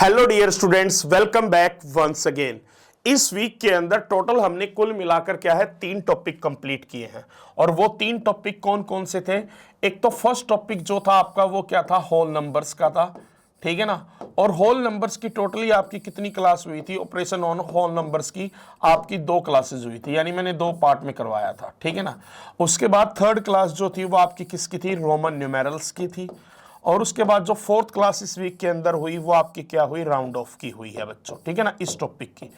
Hello dear students, welcome back once again. इस week के अंदर टोटल हमने कुल मिलाकर क्या है 3 टॉपिक कंप्लीट किए हैं। और वो 3 टॉपिक कौन कौन से थे? एक तो फर्स्ट टॉपिक जो था आपका वो क्या था, होल नंबर्स का था, ठीक है ना। और होल नंबर्स की टोटली आपकी कितनी क्लास हुई थी? ऑपरेशन ऑन होल नंबर्स की आपकी 2 क्लासेस हुई थी, यानी मैंने 2 पार्ट में करवाया था, ठीक है ना। उसके बाद थर्ड क्लास जो थी वो आपकी किसकी थी? रोमन न्यूमेरल्स की थी। और उसके बाद जो फोर्थ क्लास इस वीक के अंदर हुई वो आपकी क्या हुई? राउंड ऑफ की हुई है बच्चों, ठीक है ना, इस टॉपिक की।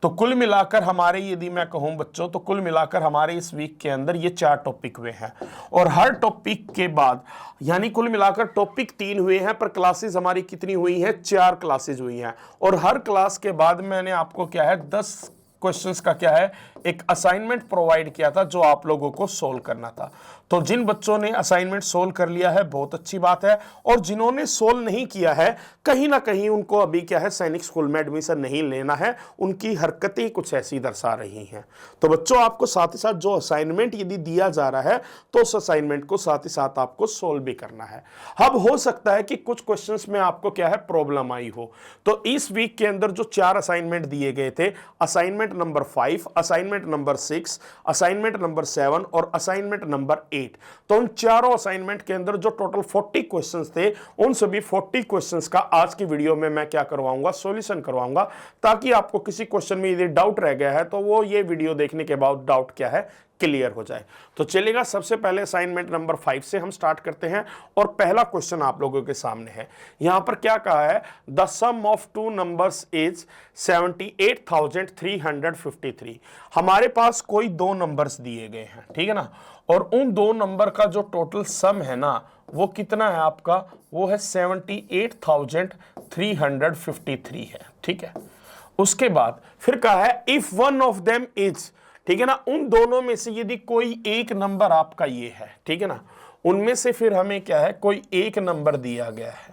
तो कुल मिलाकर हमारे, यदि मैं कहूं बच्चों, तो कुल मिलाकर हमारे इस वीक के अंदर ये 4 टॉपिक हुए हैं। और हर टॉपिक के बाद, यानी कुल मिलाकर टॉपिक 3 हुए हैं, पर क्लासेस हमारी कितनी हुई हैं? 4 क्लासेस हुई हैं। और हर क्लास के बाद मैंने आपको क्या है 10 क्वेश्चंस का क्या है एक असाइनमेंट प्रोवाइड किया था जो आप लोगों को सोल्व करना था। तो जिन बच्चों ने असाइनमेंट सोल्व कर लिया है बहुत अच्छी बात है, और जिन्होंने सोल्व नहीं किया है कहीं ना कहीं उनको अभी क्या है सैनिक स्कूल में एडमिशन नहीं लेना है, उनकी हरकतें कुछ ऐसी दर्शा रही हैं। तो बच्चों आपको साथ ही साथ जो असाइनमेंट यदि दिया जा रहा है तो उस असाइनमेंट को साथ ही साथ आपको सोल्व भी करना है। अब हो सकता है कि कुछ क्वेश्चंस में आपको क्या है प्रॉब्लम आई हो। तो इस वीक के अंदर जो 4 असाइनमेंट दिए गए थे, assignment number 5, assignment number 6, assignment number 7 और असाइनमेंट नंबर 8, तो उन चारों असाइनमेंट के अंदर जो टोटल 40 क्वेश्चंस थे, उन सभी 40 क्वेश्चंस का आज की वीडियो में मैं क्या करवाऊंगा? सॉल्यूशन करवाऊंगा, ताकि आपको किसी क्वेश्चन में यदि डाउट रह गया है तो वो ये वीडियो देखने के बाद डाउट क्या है क्लियर हो जाए। तो चलेगा, सबसे पहले असाइनमेंट नंबर 5 से हम स्टार्ट करते हैं। और पहला क्वेश्चन आप लोगों के सामने है। यहां पर क्या कहा है? The sum of 2 numbers is 78,353। हमारे पास कोई 2 नंबर्स दिए गए हैं, ठीक है ना। और उन 2 नंबर का जो टोटल सम है ना वो कितना है आपका? वो है 78,353 है, ठीक है। उसके बाद फिर कहा है if one of them is, ठीक है ना, उन दोनों में से यदि कोई एक नंबर आपका ये है, ठीक है ना, उनमें से फिर हमें क्या है कोई एक नंबर दिया गया है,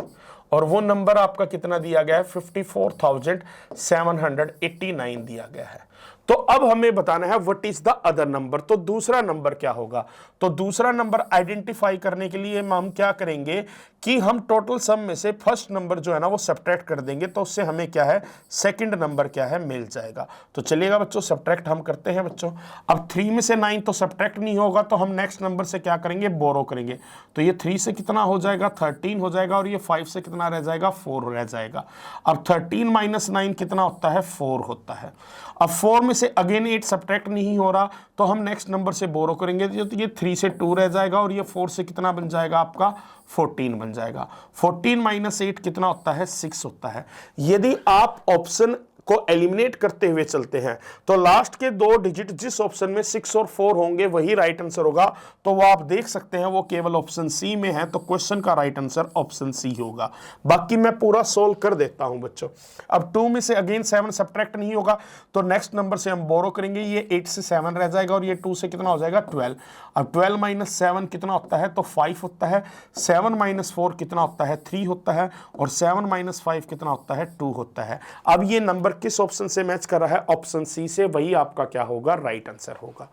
और वो नंबर आपका कितना दिया गया है? 54,789 दिया गया है। तो अब हमें बताना है what is the other number. तो दूसरा नंबर क्या होगा? तो दूसरा नंबर आइडेंटिफाई करने के लिए हम क्या करेंगे कि हम टोटल सम में से फर्स्ट नंबर जो है ना वो सब्ट्रैक्ट कर देंगे, तो उससे हमें क्या है सेकंड नंबर क्या है मिल जाएगा। तो चलिएगा बच्चों, सब्ट्रैक्ट हम करते हैं बच्चों। अब 3 में से 9 तो सब्ट्रैक्ट नहीं होगा, तो हम नेक्स्ट नंबर से क्या करेंगे? बोरो करेंगे। तो ये 3 से कितना हो जाएगा? 13 हो जाएगा, और ये 5 से कितना रह जाएगा? 4 रह जाएगा। अब 13 माइनस 9 कितना होता है? 4 होता है। अब 4 में से अगेन 8 सब्ट्रैक्ट नहीं हो रहा, तो हम नेक्स्ट नंबर से बोरो करेंगे, तो ये 3 से 2 रह जाएगा, और ये 4 से कितना बन जाएगा आपका? 14 बन जाएगा। 14 माइनस 8 कितना होता है? 6 होता है। यदि आप ऑप्शन को एलिमिनेट करते हुए चलते हैं तो लास्ट के 2 डिजिट जिस ऑप्शन में 6 और 4 होंगे वही राइट आंसर होगा। तो वो आप देख सकते हैं वो केवल ऑप्शन सी में है, तो क्वेश्चन का राइट आंसर ऑप्शन सी होगा। बाकी मैं पूरा सोल्व कर देता हूं बच्चों। अब 2 में से अगेन 7 सब्ट्रैक्ट नहीं होगा, तो नेक्स्ट नंबर से हम बोरो करेंगे। ये 8 से 7 रह जाएगा, और ये 2 से कितना हो जाएगा? 12। अब 12 माइनस 7 कितना होता है? तो 5 होता है। 7 माइनस 4 कितना होता है? 3 होता है। और 7 माइनस 5 कितना होता है? 2 होता है। अब ये नंबर किस ऑप्शन से मैच कर रहा है? ऑप्शन सी से, वही आपका क्या होगा? राइट आंसर होगा।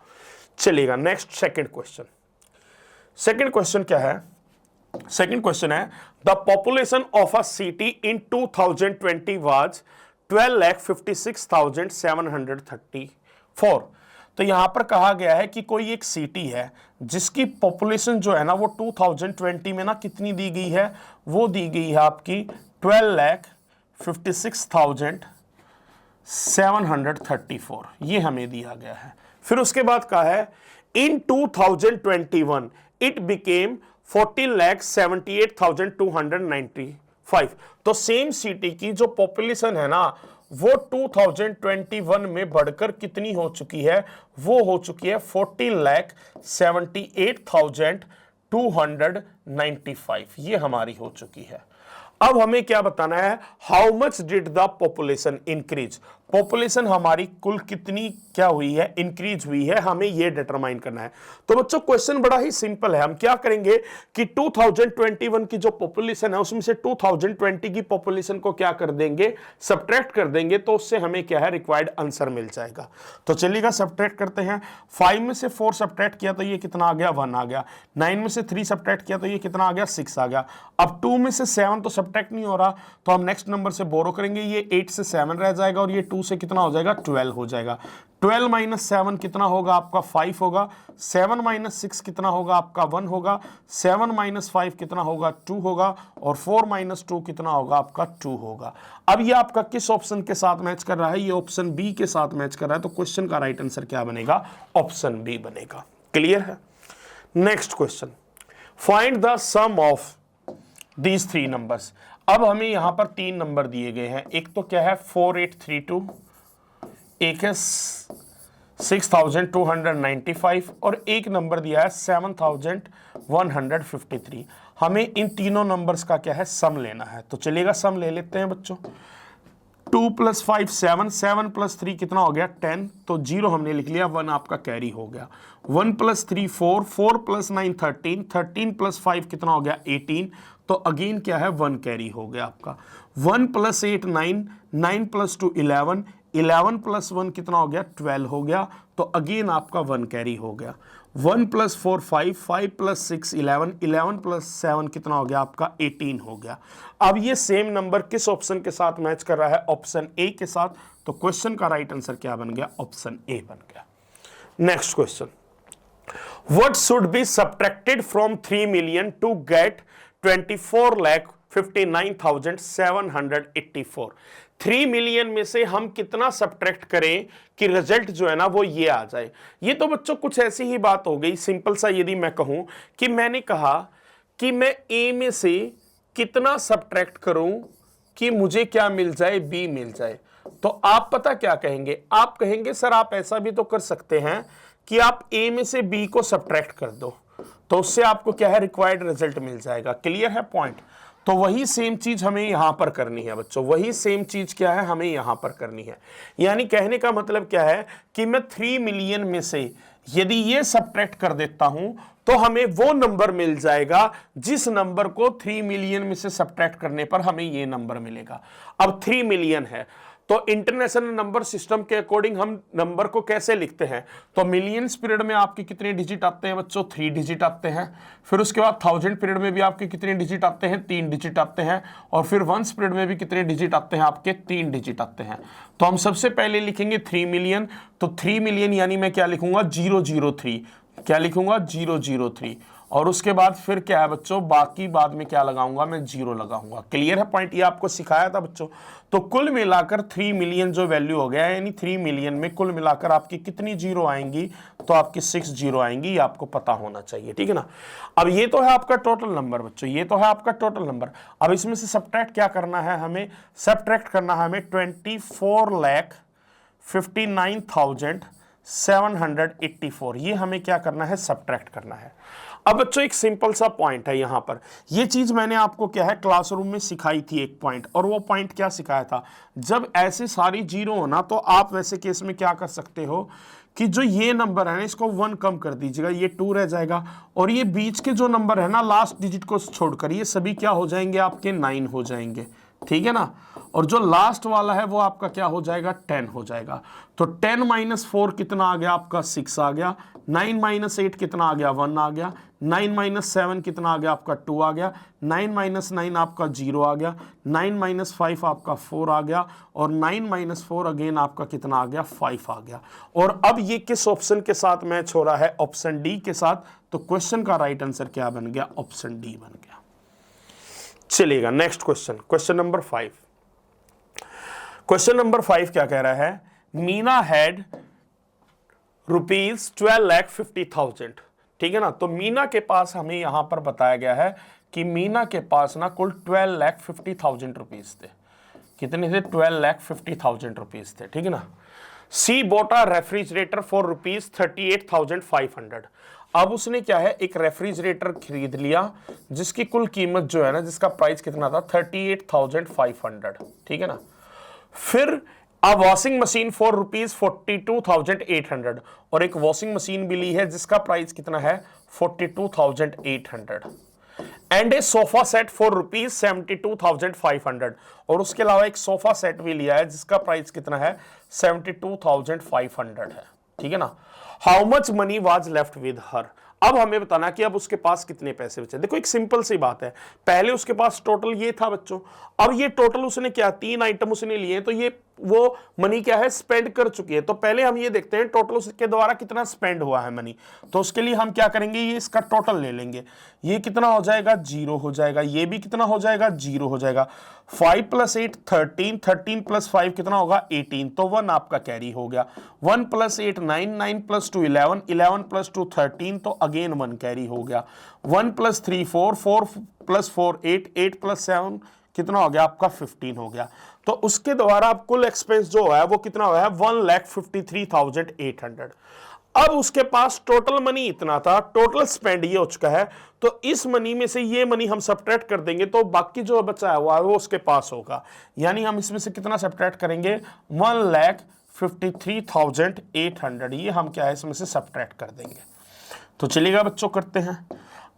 चलिएगा next, second question. Second question क्या है? सेकंड क्वेश्चन है the population of a city in 2020 was 12,56,734। तो यहां पर कहा गया है कि कोई एक सिटी है जिसकी पॉपुलेशन जो है ना वो 2020 में ना कितनी दी गई है? वो दी गई है आपकी 12,56,734, ये हमें दिया गया है। फिर उसके बाद कहा है इन 2021 इट बिकेम 14,78,295। तो सेम सिटी की जो पॉपुलेशन है ना वो 2021 में बढ़कर कितनी हो चुकी है? वो हो चुकी है 14,78,295, ये हमारी हो चुकी है। अब हमें क्या बताना है? How much did the population increase. Population हमारी कुल कितनी क्या हुई है, इंक्रीज हुई है, हमें ये डिटरमाइन करना है। तो बच्चों क्वेश्चन बड़ा ही सिंपल है। हम क्या करेंगे कि 2021 की जो पॉपुलेशन है उसमें से 2020 की पॉपुलेशन को क्या कर देंगे, सब्ट्रैक्ट कर देंगे, तो उससे हमें क्या है रिक्वायर्ड आंसर मिल जाएगा। तो चलिएगा सब्ट्रैक्ट करते हैं। 5 में से 4 सब्ट्रैक्ट किया तो ये कितना आ गया, 1 आ गया। 9 में से 3 सब्ट्रैक्ट किया तो ये कितना आ गया, 6 आ गया। अब 2 में से 7 तो सब्ट्रैक्ट नहीं हो रहा, तो हम नेक्स्ट नंबर से बोरो करेंगे, ये 8 से 7 रह जाएगा और ये 2 से कितना हो जाएगा, 12 हो जाएगा। 12 माइनस 7 कितना होगा आपका, 5 होगा। 7 माइनस 6 कितना होगा आपका, 1 होगा। 7 माइनस 5 कितना होगा, 2 होगा। और 4 माइनस 2 कितना होगा आपका, 2 होगा। अब ये आपका किस ऑप्शन के साथ मैच कर रहा है, ये ऑप्शन बी के साथ मैच कर रहा है। तो क्वेश्चन का राइट आंसर क्या बनेगा, ऑप्शन बी बनेगा। क्लियर है। Next question, find the sum of these 3 numbers. अब हमें यहां पर 3 नंबर दिए गए हैं। एक तो क्या है 4832, एक है 6295 और एक नंबर दिया है 7153। हमें इन तीनों नंबर्स का क्या है, सम लेना है। तो चलिएगा सम ले लेते हैं बच्चों। 2 + 5 7, 7 + 3 कितना हो गया, 10। तो 0 हमने लिख लिया, 1 आपका कैरी हो गया। 1 + 3 4, 4 + 9 13, 13 + 5 कितना हो गया, 18। तो अगेन क्या है, 1 कैरी हो गया आपका। 1 + 8 9, 9 + 2 11, 11 + 1 कितना हो गया, 12 हो गया। तो अगेन आपका 1 कैरी हो गया। 1 + 4 5, 5 + 6 11, 11 + 7 कितना हो गया आपका, 18 हो गया। अब ये सेम नंबर किस ऑप्शन के साथ मैच कर रहा है, ऑप्शन ए के साथ। तो क्वेश्चन का राइट आंसर क्या बन गया, ऑप्शन ए बन गया। Next question, what should be subtracted from 3 million to get 24,59,784। 3 million में से हम कितना सब्ट्रैक्ट करें कि रिजल्ट जो है ना वो ये आ जाए। ये तो बच्चों कुछ ऐसी ही बात हो गई। सिंपल सा यदि मैं कहूं कि मैंने कहा कि मैं ए में से कितना सब्ट्रैक्ट करूं कि मुझे क्या मिल जाए, बी मिल जाए, तो आप पता क्या कहेंगे, आप कहेंगे सर आप ऐसा भी तो कर सकते हैं कि आप ए में से बी को सब्ट्रैक्ट कर दो, तो उससे आपको क्या है रिक्वायर्ड रिजल्ट मिल जाएगा। क्लियर है पॉइंट। तो वही सेम चीज हमें यहां पर करनी है बच्चों, वही सेम चीज क्या है हमें यहां पर करनी है। यानी कहने का मतलब क्या है कि मैं 3 मिलियन में से यदि ये सब्ट्रैक्ट कर देता हूं तो हमें वो नंबर मिल जाएगा जिस नंबर को 3 मिलियन में से सब्ट्रैक्ट करने पर हमें ये नंबर मिलेगा। अब 3 मिलियन है तो इंटरनेशनल नंबर सिस्टम के अकॉर्डिंग हम नंबर को कैसे लिखते हैं, तो मिलियंस पीरियड में आपके कितने डिजिट आते हैं बच्चों, 3 डिजिट आते हैं। फिर उसके बाद 1000 पीरियड में भी आपके कितने डिजिट आते हैं, 3 डिजिट आते हैं। और फिर वंस पीरियड में भी कितने डिजिट आते हैं आपके, 3 डिजिट आते हैं। तो हम सबसे पहले लिखेंगे 3 मिलियन। तो 3 मिलियन यानी मैं क्या लिखूंगा, 003। क्या लिखूंगा, 003। और उसके बाद फिर क्या है बच्चों, बाकी बाद में क्या लगाऊंगा, मैं 0 लगाऊंगा। क्लियर है पॉइंट, ये आपको सिखाया था बच्चों। तो कुल मिलाकर 3 मिलियन जो वैल्यू हो गया है, यानी 3 मिलियन में कुल मिलाकर आपकी कितनी 0 आएंगी, तो आपकी 6 0 आएंगी। ये आपको पता होना चाहिए, ठीक है ना। अब ये तो है आपका टोटल नंबर बच्चों, ये तो है आपका टोटल नंबर। अब इसमें से सब्ट्रैक्ट क्या करना है हमें, सब्ट्रैक्ट करना है हमें 24,59,784। ये हमें क्या करना है, सब्ट्रैक्ट करना है। अब बच्चों एक सिंपल सा पॉइंट है यहां पर, ये चीज मैंने आपको क्या है क्लासरूम में सिखाई थी एक पॉइंट, और वो पॉइंट क्या सिखाया था, जब ऐसे सारी 0 होना तो आप वैसे केस में क्या कर सकते हो कि जो ये नंबर है ना इसको 1 कम कर दीजिएगा, ये 2 रह जाएगा। और ये बीच के जो नंबर है ना लास्ट डिजिट को छोड़कर, ये सभी क्या हो जाएंगे आपके 9 हो जाएंगे, ठीक है ना। और जो लास्ट वाला है वो आपका क्या हो जाएगा, 10 हो जाएगा। तो 10 - 4 कितना आ गया आपका, 6 आ गया। 9 - 8 कितना आ गया, 1 आ गया। 9 - 7 कितना आ गया आपका, 2 आ गया। 9 - 9 आपका 0 आ गया। 9 - 5 आपका 4 आ गया। और 9 - 4 अगेन आपका कितना आ गया, 5 आ गया। और अब ये किस ऑप्शन के साथ मैच हो रहा है, ऑप्शन डी के साथ। तो क्वेश्चन का राइट आंसर क्या बन गया, ऑप्शन डी बन गया। चलिएगा next question, question number 5। Question number 5 क्या कह रहा है, मीना हैड ₹12,50,000, ठीक है ना। तो मीना के पास हमें यहां पर बताया गया है कि मीना के पास ना कुल 12,50,000 रुपीज थे। कितने थे, 12,50,000 रुपीज थे, ठीक है ना। सी बॉट अ रेफ्रिजरेटर फॉर ₹38,500। अब उसने क्या है एक रेफ्रिजरेटर खरीद लिया जिसकी कुल कीमत जो है ना, जिसका प्राइस कितना था 38,500, ठीक है ना। फिर अ वॉशिंग मशीन फॉर ₹42,800 और एक वॉशिंग मशीन भी ली है जिसका प्राइस कितना है 42,800 and A sofa set for ₹72,500 और उसके अलावा एक सोफा सेट भी लिया है जिसका प्राइस कितना है 72,500 है, ठीक है ना। How much money was left with her, अब हमें बताना कि अब उसके पास कितने पैसे बचे। देखो एक सिंपल सी बात है, पहले उसके पास टोटल ये था बच्चों, अब ये टोटल उसने क्या 3 आइटम उसने लिए तो ये वो मनी क्या है स्पेंड कर चुकी है। तो पहले हम ये देखते हैं टोटल उसके द्वारा कितना स्पेंड हुआ है मनी। तो उसके लिए हम क्या करेंगे, ये इसका टोटल ले लेंगे, ये कितना हो जाएगा 0 हो जाएगा, ये भी कितना हो जाएगा 0 हो जाएगा। 5 + 8 13, 13 + 5 कितना होगा 18, तो 1 आपका कैरी हो गया। 1 + 8 9, 9 + 2 11, 11 + 2 13, तो अगेन 1 कैरी हो गया। 1 + 3 4, 4 + 4 8, 8 + 7 कितना हो गया आपका 15 हो गया। तो उसके द्वारा अब कुल एक्सपेंस जो है वो कितना हुआ है 1,53,800। अब उसके पास टोटल मनी इतना था, टोटल स्पेंड ये हो चुका है, तो इस मनी में से ये मनी हम सब्ट्रैक्ट कर देंगे तो बाकी जो बचा है वो उसके पास होगा। यानी हम इसमें से कितना सब्ट्रैक्ट करेंगे 1,53,800, ये हम क्या है इसमें से सब्ट्रैक्ट कर देंगे। तो चलिएगा बच्चों करते हैं।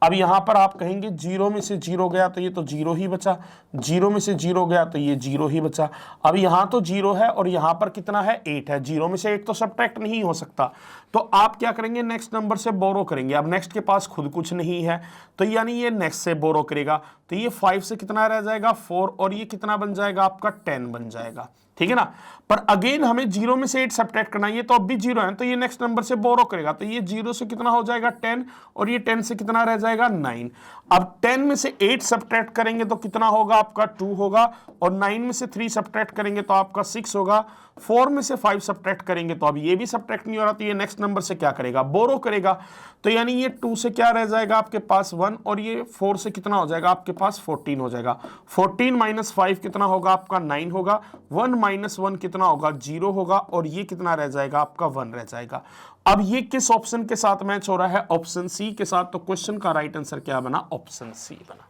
अब यहां पर आप कहेंगे 0 में से 0 गया तो ये तो 0 ही बचा, 0 में से 0 गया तो ये 0 ही बचा। अब यहां तो 0 है और यहां पर कितना है 8 है, 0 में से 8 तो सब्ट्रैक्ट नहीं हो सकता। तो आप क्या करेंगे नेक्स्ट नंबर से बोरो करेंगे। अब नेक्स्ट के पास खुद कुछ नहीं है तो यानी ये नेक्स्ट से बोरो करेगा, तो ये 5 से कितना रह जाएगा 4 और ये कितना बन जाएगा आपका 10 बन जाएगा, ठीक है ना। पर अगेन हमें 0 में से 8 सब्ट्रैक्ट करना है, ये तो अब भी 0 है तो ये नेक्स्ट नंबर से बोरो करेगा, तो ये 0 से कितना हो जाएगा 10 और ये 10 से कितना रह जाएगा 9। अब 10 में से 8 सब्ट्रैक्ट करेंगे तो कितना होगा आपका 2 होगा, और 9 में से 3 सब्ट्रैक्ट करेंगे तो आपका 6 होगा, 4 में से 5 सब्ट्रैक्ट करेंगे तो अब ये भी सब्ट्रैक्ट नहीं हो रहा, तो ये नेक्स्ट नंबर से क्या करेगा बोरो करेगा। तो यानी ये 2 से क्या रह जाएगा आपके पास 1 और ये 4 से कितना हो जाएगा आपके पास 14 हो जाएगा। 14 - 5 कितना होगा आपका 9 होगा, 1 - 1 कितना होगा 0 होगा, और ये कितना रह जाएगा आपका 1 रह जाएगा। अब ये किस ऑप्शन के साथ मैच हो रहा है, ऑप्शन सी के साथ। तो क्वेश्चन का राइट आंसर क्या बना, ऑप्शन सी बना।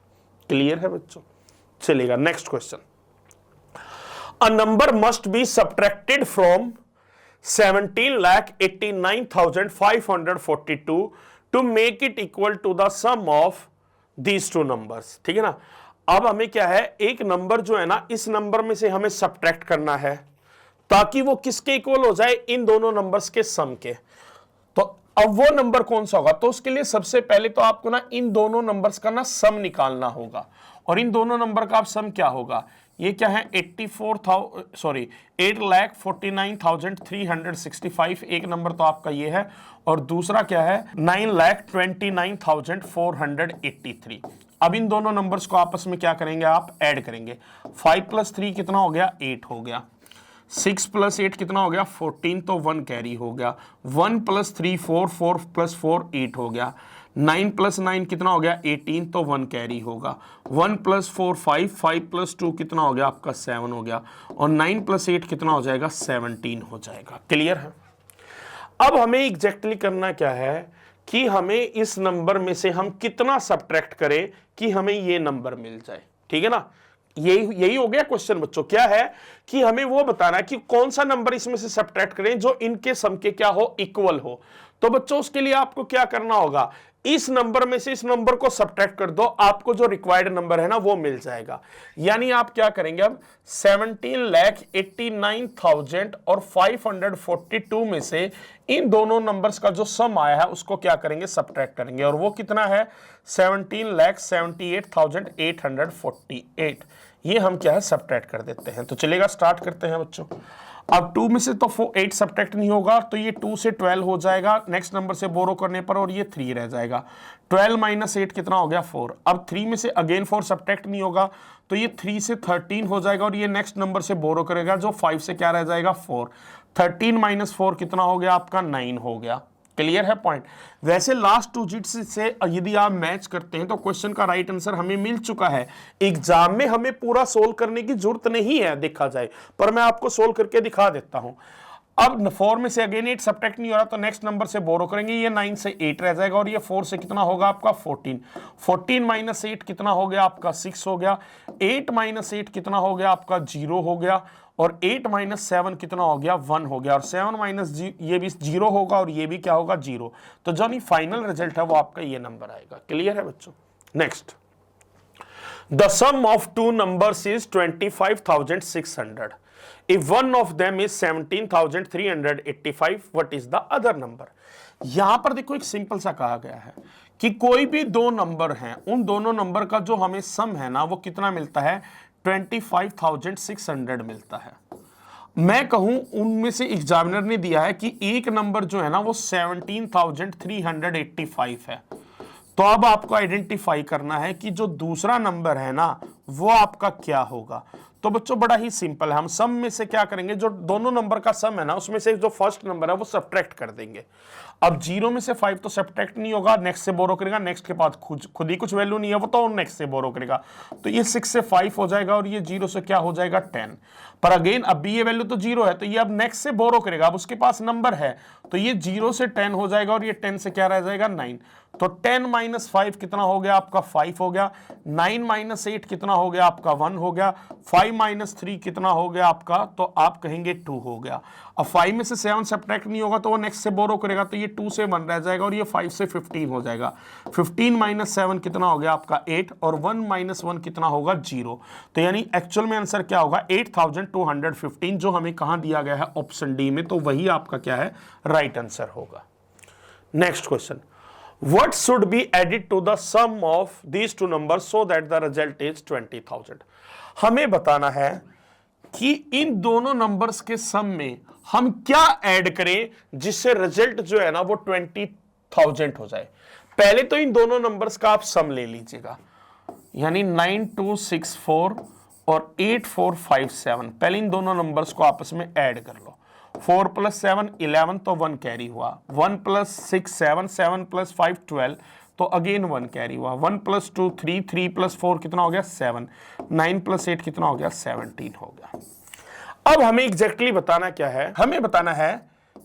क्लियर है बच्चों, चलेगा next question. A number must be subtracted from 17,89,542 to make it equal to the sum of these two numbers, ठीक है ना। अब हमें क्या है एक नंबर जो है ना इस नंबर में से हमें सब्ट्रैक्ट करना है ताकि वो किसके इक्वल हो जाए, इन दोनों नंबर्स के सम के। तो अब वो नंबर कौन सा होगा, तो उसके लिए सबसे पहले तो आपको ना इन दोनों नंबर्स का ना सम निकालना होगा, और इन दोनों नंबर का सम क्या होगा, ये क्या है 8,49,365, एक नंबर तो आपका ये है, और दूसरा क्या है 9,29,483। अब इन दोनों नंबर्स को आपस में क्या करेंगे आप ऐड करेंगे। 5 + 3 कितना हो गया 8 हो गया, 6 + 8 कितना हो गया 14, तो 1 कैरी हो गया। 1 + 3 4, 4 + 4 8 हो गया। 9 + 9 कितना हो गया 18, तो 1 कैरी होगा। 1 + 4 5, 5 + 2 कितना हो गया आपका 7 हो गया, और 9 + 8 कितना हो जाएगा 17 हो जाएगा। क्लियर है। अब हमें एग्जैक्टली करना क्या है कि हमें इस नंबर में से हम कितना सब्ट्रैक्ट करें कि हमें ये नंबर मिल जाए, ठीक है ना। यही हो गया क्वेश्चन बच्चों। क्या है कि हमें वो बताना है कि कौन सा नंबर इसमें से सब्ट्रैक्ट करें जो इनके सम के क्या हो इक्वल हो। तो बच्चों उसके लिए आपको क्या करना होगा, इस नंबर में से इस नंबर को सब्ट्रैक्ट कर दो, आपको जो रिक्वायर्ड नंबर है ना वो मिल जाएगा। यानी आप क्या करेंगे अब 17,89,542 में से इन दोनों नंबर्स का जो सम आया है उसको क्या करेंगे सब्ट्रैक्ट करेंगे, और वो कितना है 17,78,848। ये हम क्या है सब्ट्रैक्ट कर देते हैं। तो चलेगा स्टार्ट करते हैं बच्चों। अब 2 में से तो 8 सब्ट्रैक्ट नहीं होगा, तो ये 2 से 12 हो जाएगा नेक्स्ट नंबर से बोरो करने पर, और ये 3 रह जाएगा। 12 - 8 कितना हो गया 4। अब 3 में से अगेन 4 सब्ट्रैक्ट नहीं होगा, तो ये 3 से 13 हो जाएगा, और ये नेक्स्ट नंबर से बोरो करेगा जो 5 से क्या रह जाएगा 4। 13 - 4 कितना हो गया आपका 9 हो गया। क्लियर है पॉइंट। वैसे लास्ट 2 डिजिट्स से यदि आप मैच करते हैं तो क्वेश्चन का राइट आंसर हमें मिल चुका है। एग्जाम में हमें पूरा सोल्व करने की जरूरत नहीं है देखा जाए, पर मैं आपको सोल्व करके दिखा देता हूं। अब 4 में से अगेन 8 सब्ट्रैक्ट नहीं हो रहा, तो नेक्स्ट नंबर से बोरो करेंगे, ये 9 से 8 रह जाएगा, और ये 4 से कितना होगा आपका 14। 14 - 8 कितना हो गया आपका 6 हो गया। 8 - 8 कितना हो गया आपका 0 हो गया, और 8 माइनस 7 कितना हो गया 1 हो गया, और 7 माइनस ये भी 0 होगा और ये भी क्या होगा 0। तो जो नहीं फाइनल रिजल्ट है वो आपका ये नंबर आएगा। क्लियर है बच्चों? Next, the sum of two numbers is 25,600 if one of them is 17,385 what is the other number। यहां पर देखो एक सिंपल सा कहा गया है कि कोई भी दो नंबर हैं, उन दोनों नंबर का जो हमें सम है ना वो कितना मिलता है 25,600 मिलता है। मैं कहूं उनमें से एग्जामिनर ने दिया है कि एक नंबर जो है ना वो 17,385 है, तो अब आपको आइडेंटिफाई करना है कि जो दूसरा नंबर है ना वो आपका क्या होगा। तो बच्चों बड़ा ही सिंपल है, हम सम में से क्या करेंगे, जो दोनों नंबर का सम है ना उसमें से जो फर्स्ट नंबर है वो सब्ट्रैक्ट कर देंगे। अब 0 में से 5 तो सब्ट्रैक्ट नहीं होगा, नेक्स्ट से बोरो करेगा, नेक्स्ट के पास खुद ही कुछ वैल्यू नहीं है वो तो नेक्स्ट से बोरो करेगा, तो ये 6 से 5 हो जाएगा और ये 0 से क्या हो जाएगा 10। पर अगेन अब भी ये वैल्यू तो 0 है, तो ये अब नेक्स्ट से बोरो करेगा, अब उसके पास नंबर है, तो ये 0 से 10 हो जाएगा और ये 10 से क्या रह जाएगा 9। तो 10 माइनस 5 कितना हो गया आपका 5 हो गया, 9 माइनस 8 कितना हो गया आपका 1 हो गया, 5 माइनस 3 कितना हो गया आपका, तो आप कहेंगे 2 हो गया। अब 5 में से 7 सब्ट्रैक्ट नहीं होगा तो वो नेक्स्ट से बोरो करेगा, तो ये 2 से 1 रह जाएगा और ये 5 से 15 हो जाएगा। 15 माइनस 7 कितना हो गया आपका 8 और 1 माइनस 1 कितना होगा 0। तो यानी एक्चुअल में आंसर क्या होगा 8,215, जो हमें कहां दिया गया है ऑप्शन डी में, तो वही आपका क्या है राइट आंसर होगा। Next question, what should be added to the sum of these two numbers so that the result is 20,000। हमें बताना है कि इन दोनों नंबर्स के सम में हम क्या ऐड करें जिससे रिजल्ट जो है ना वो 20,000 हो जाए। पहले तो इन दोनों नंबर्स का आप सम ले लीजिएगा, यानी 9264 और 8457, पहले इन दोनों नंबर्स को आपस में ऐड कर लो। 4 + 7 11, तो 1 कैरी हुआ, 1 + 6 7, 7 + 5 12, तो अगेन 1 कैरी हुआ, 1 + 2 3, 3 + 4 कितना हो गया 7, 9 + 8 कितना हो गया 17 हो गया। अब हमें एग्जैक्टली बताना क्या है, हमें बताना है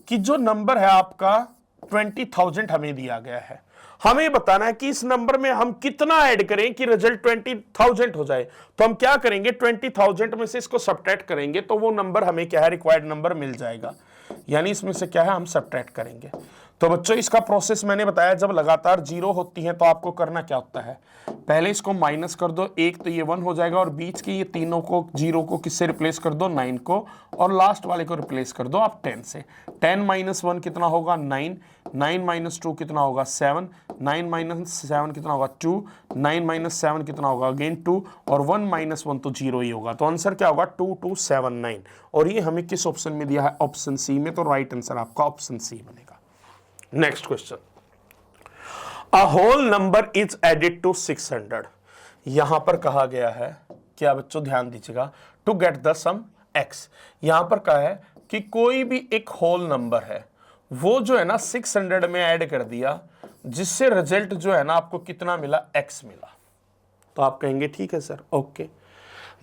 कि जो नंबर है आपका 20,000 हमें दिया गया है, हमें बताना है कि इस नंबर में हम कितना ऐड करें कि रिजल्ट 20,000 हो जाए। तो हम क्या करेंगे 20,000 में से इसको सब्ट्रैक्ट करेंगे तो वो नंबर हमें क्या है रिक्वायर्ड नंबर मिल जाएगा, यानी इसमें से क्या है हम सब्ट्रैक्ट करेंगे। तो बच्चों इसका प्रोसेस मैंने बताया, जब लगातार 0 होती है तो आपको करना क्या होता है, पहले इसको माइनस कर दो, एक तो ये 1 हो जाएगा और बीच के ये तीनों को 0 को किससे रिप्लेस कर दो 9 को, और लास्ट वाले को रिप्लेस कर दो आप 10 से। 10 माइनस 1 कितना होगा 9, 9 माइनस 2 कितना होगा 7, 9 माइनस 7 कितना होगा 2, 9 माइनस 7 कितना होगा अगेन 2, और 1 माइनस 1 तो 0 ही होगा। तो आंसर क्या होगा 2279, और ये हमें किस ऑप्शन में दिया है ऑप्शन सी में, तो राइट आंसर आपका ऑप्शन सी बनेगा। Next question, a whole number is added to 600। यहां पर कहा गया है, क्या बच्चों ध्यान दीजिएगा, to get the sum x। यहां पर कहा है कि कोई भी एक होल नंबर है वो जो है ना 600 में ऐड कर दिया, जिससे रिजल्ट जो है ना आपको कितना मिला x मिला। तो आप कहेंगे ठीक है sir, okay.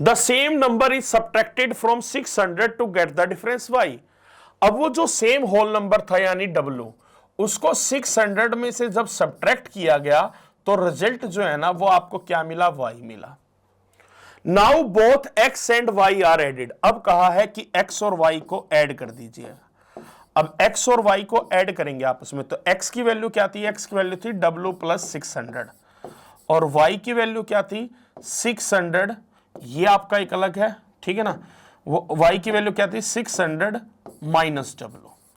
The same number is subtracted from 600 to get the difference y। अब वो जो सेम होल नंबर था यानी w, उसको 600 में से जब सब्ट्रैक्ट किया गया तो रिजल्ट जो है ना वो आपको क्या मिला y मिला। Now both x and y are added. अब कहा है कि x और y को ऐड कर दीजिए। अब x और y को ऐड करेंगे आपस में, तो x की वैल्यू क्या थी, x की वैल्यू थी w + 600 और y की वैल्यू क्या थी 600, ये आपका एक अलग है, ठीक है ना। वो y की वैल्यू क्या थी 600 माइनस w,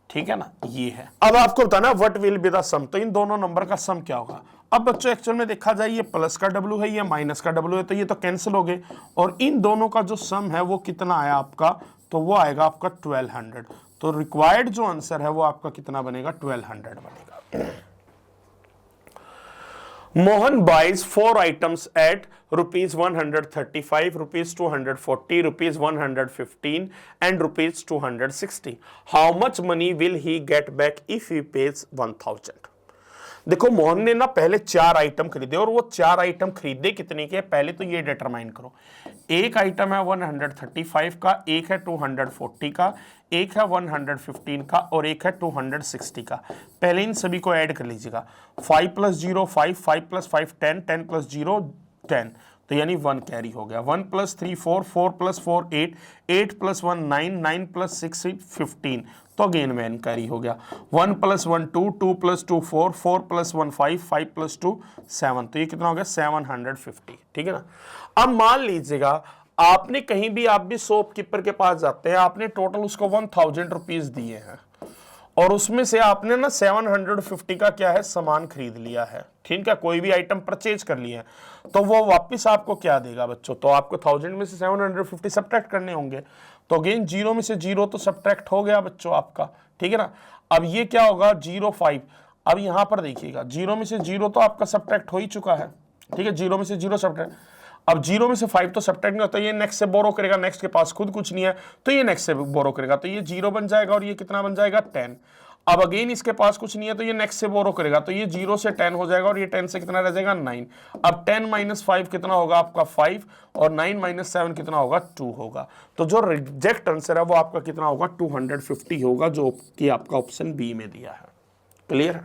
ठीक है ना, ये है। अब आपको बताना व्हाट विल बी द सम, तो इन दोनों नंबर का सम क्या होगा। अब बच्चों एक्चुअल में देखा जाए ये प्लस का w है, ये माइनस का w है, तो ये तो कैंसिल हो गए, और इन दोनों का जो सम है वो कितना आया आपका, तो वो आएगा आपका 1200। तो रिक्वायर्ड जो आंसर है वो आपका कितना बनेगा 1200 बनेगा। Mohan buys 4 items at ₹135, ₹240, ₹115 and ₹260। How much money will he get back if he pays 1000। देखो मोहन ने ना पहले 4 आइटम खरीदे, और वो 4 आइटम खरीदे कितने के, पहले तो ये डिटरमाइन करो। एक आइटम है 135 का, एक है 240 का, एक है 115 का, और एक है 260 का। पहले इन सभी को ऐड कर लीजिएगा। 5 + 0 5, 5 + 5 10, 10 + 0 10, तो यानी 1 कैरी हो गया। 1 + 3 4, 4 + 4 8, 8 + 1 9, 9 + 6 15, तो अगेन मैन कैरी हो गया। 1 + 1 2, 2 + 2 4, 4 + 1 5, 5 + 2 7, तो ये कितना हो गया 750, ठीक है ना। अब मान लीजिएगा आपने कहीं भी, आप भी शॉपकीपर के पास जाते हैं, आपने टोटल उसको 1000 रुपीज दिए हैं और उसमें से आपने ना 750 का क्या है सामान खरीद लिया है, ठीक है, कोई भी आइटम परचेज कर लिया है, तो वो वापस आपको क्या देगा बच्चों, तो आपको 1000 में से 750 सब्ट्रैक्ट करने होंगे, तो अगेन 0 में से 0 तो सब्ट्रैक्ट हो गया बच्चों आपका, ठीक है ना। अब ये क्या होगा 05, अब यहां पर देखिएगा 0 में से 0 तो आपका सब्ट्रैक्ट हो ही चुका है, ठीक है, 0 में से 0 सब्ट्रैक्ट, अब 0 में से 5 तो सब्ट्रैक्ट नहीं होता, ये नेक्स्ट से बोरो करेगा, नेक्स्ट के पास खुद कुछ नहीं है तो ये नेक्स्ट से बोरो करेगा, तो ये 0 बन जाएगा और ये कितना बन जाएगा 10। अब अगेन इसके पास कुछ नहीं है तो ये नेक्स्ट से बोरो करेगा, तो ये 0 से 10 हो जाएगा और ये 10 से कितना रह जाएगा 9। अब 10 - 5 कितना होगा आपका 5 और 9 - 7 कितना होगा 2 होगा, तो जो रिजेक्ट आंसर है वो आपका कितना होगा 250 होगा, जो कि आपका ऑप्शन बी में दिया है। क्लियर है।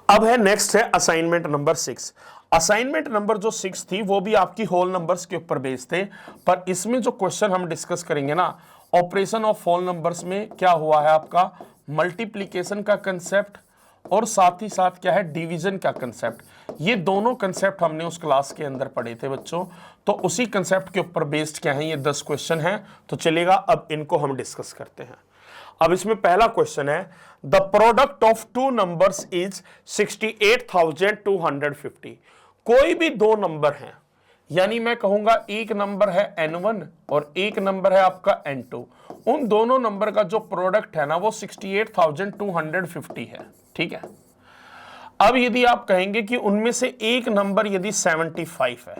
अब है नेक्स्ट है असाइनमेंट नंबर 6। असाइनमेंट नंबर जो 6 थी वो भी आपकी होल नंबर्स के ऊपर बेस्ड थे, पर इसमें जो क्वेश्चन हम डिस्कस करेंगे ना, ऑपरेशन ऑफ होल नंबर्स में क्या हुआ है आपका मल्टीप्लिकेशन का कंसेप्ट और साथ ही साथ क्या है डिवीजन का कंसेप्ट, ये दोनों कंसेप्ट हमने उस क्लास के अंदर पढ़े थे बच्चों, तो उसी कंसेप्ट के ऊपर बेस्ड क्या है ये 10 क्वेश्चन हैं, तो चलेगा अब इनको हम डिस्कस करते हैं। अब इसमें पहला क्वेश्चन है the product of two numbers is 68,250। कोई भी दो नंबर हैं, यानी मैं कहूंगा एक नंबर है n1 और एक नंबर है आपका n2, उन दोनों नंबर का जो प्रोडक्ट है ना वो 68,250 है, ठीक है। अब यदि आप कहेंगे कि उनमें से एक नंबर यदि 75 है,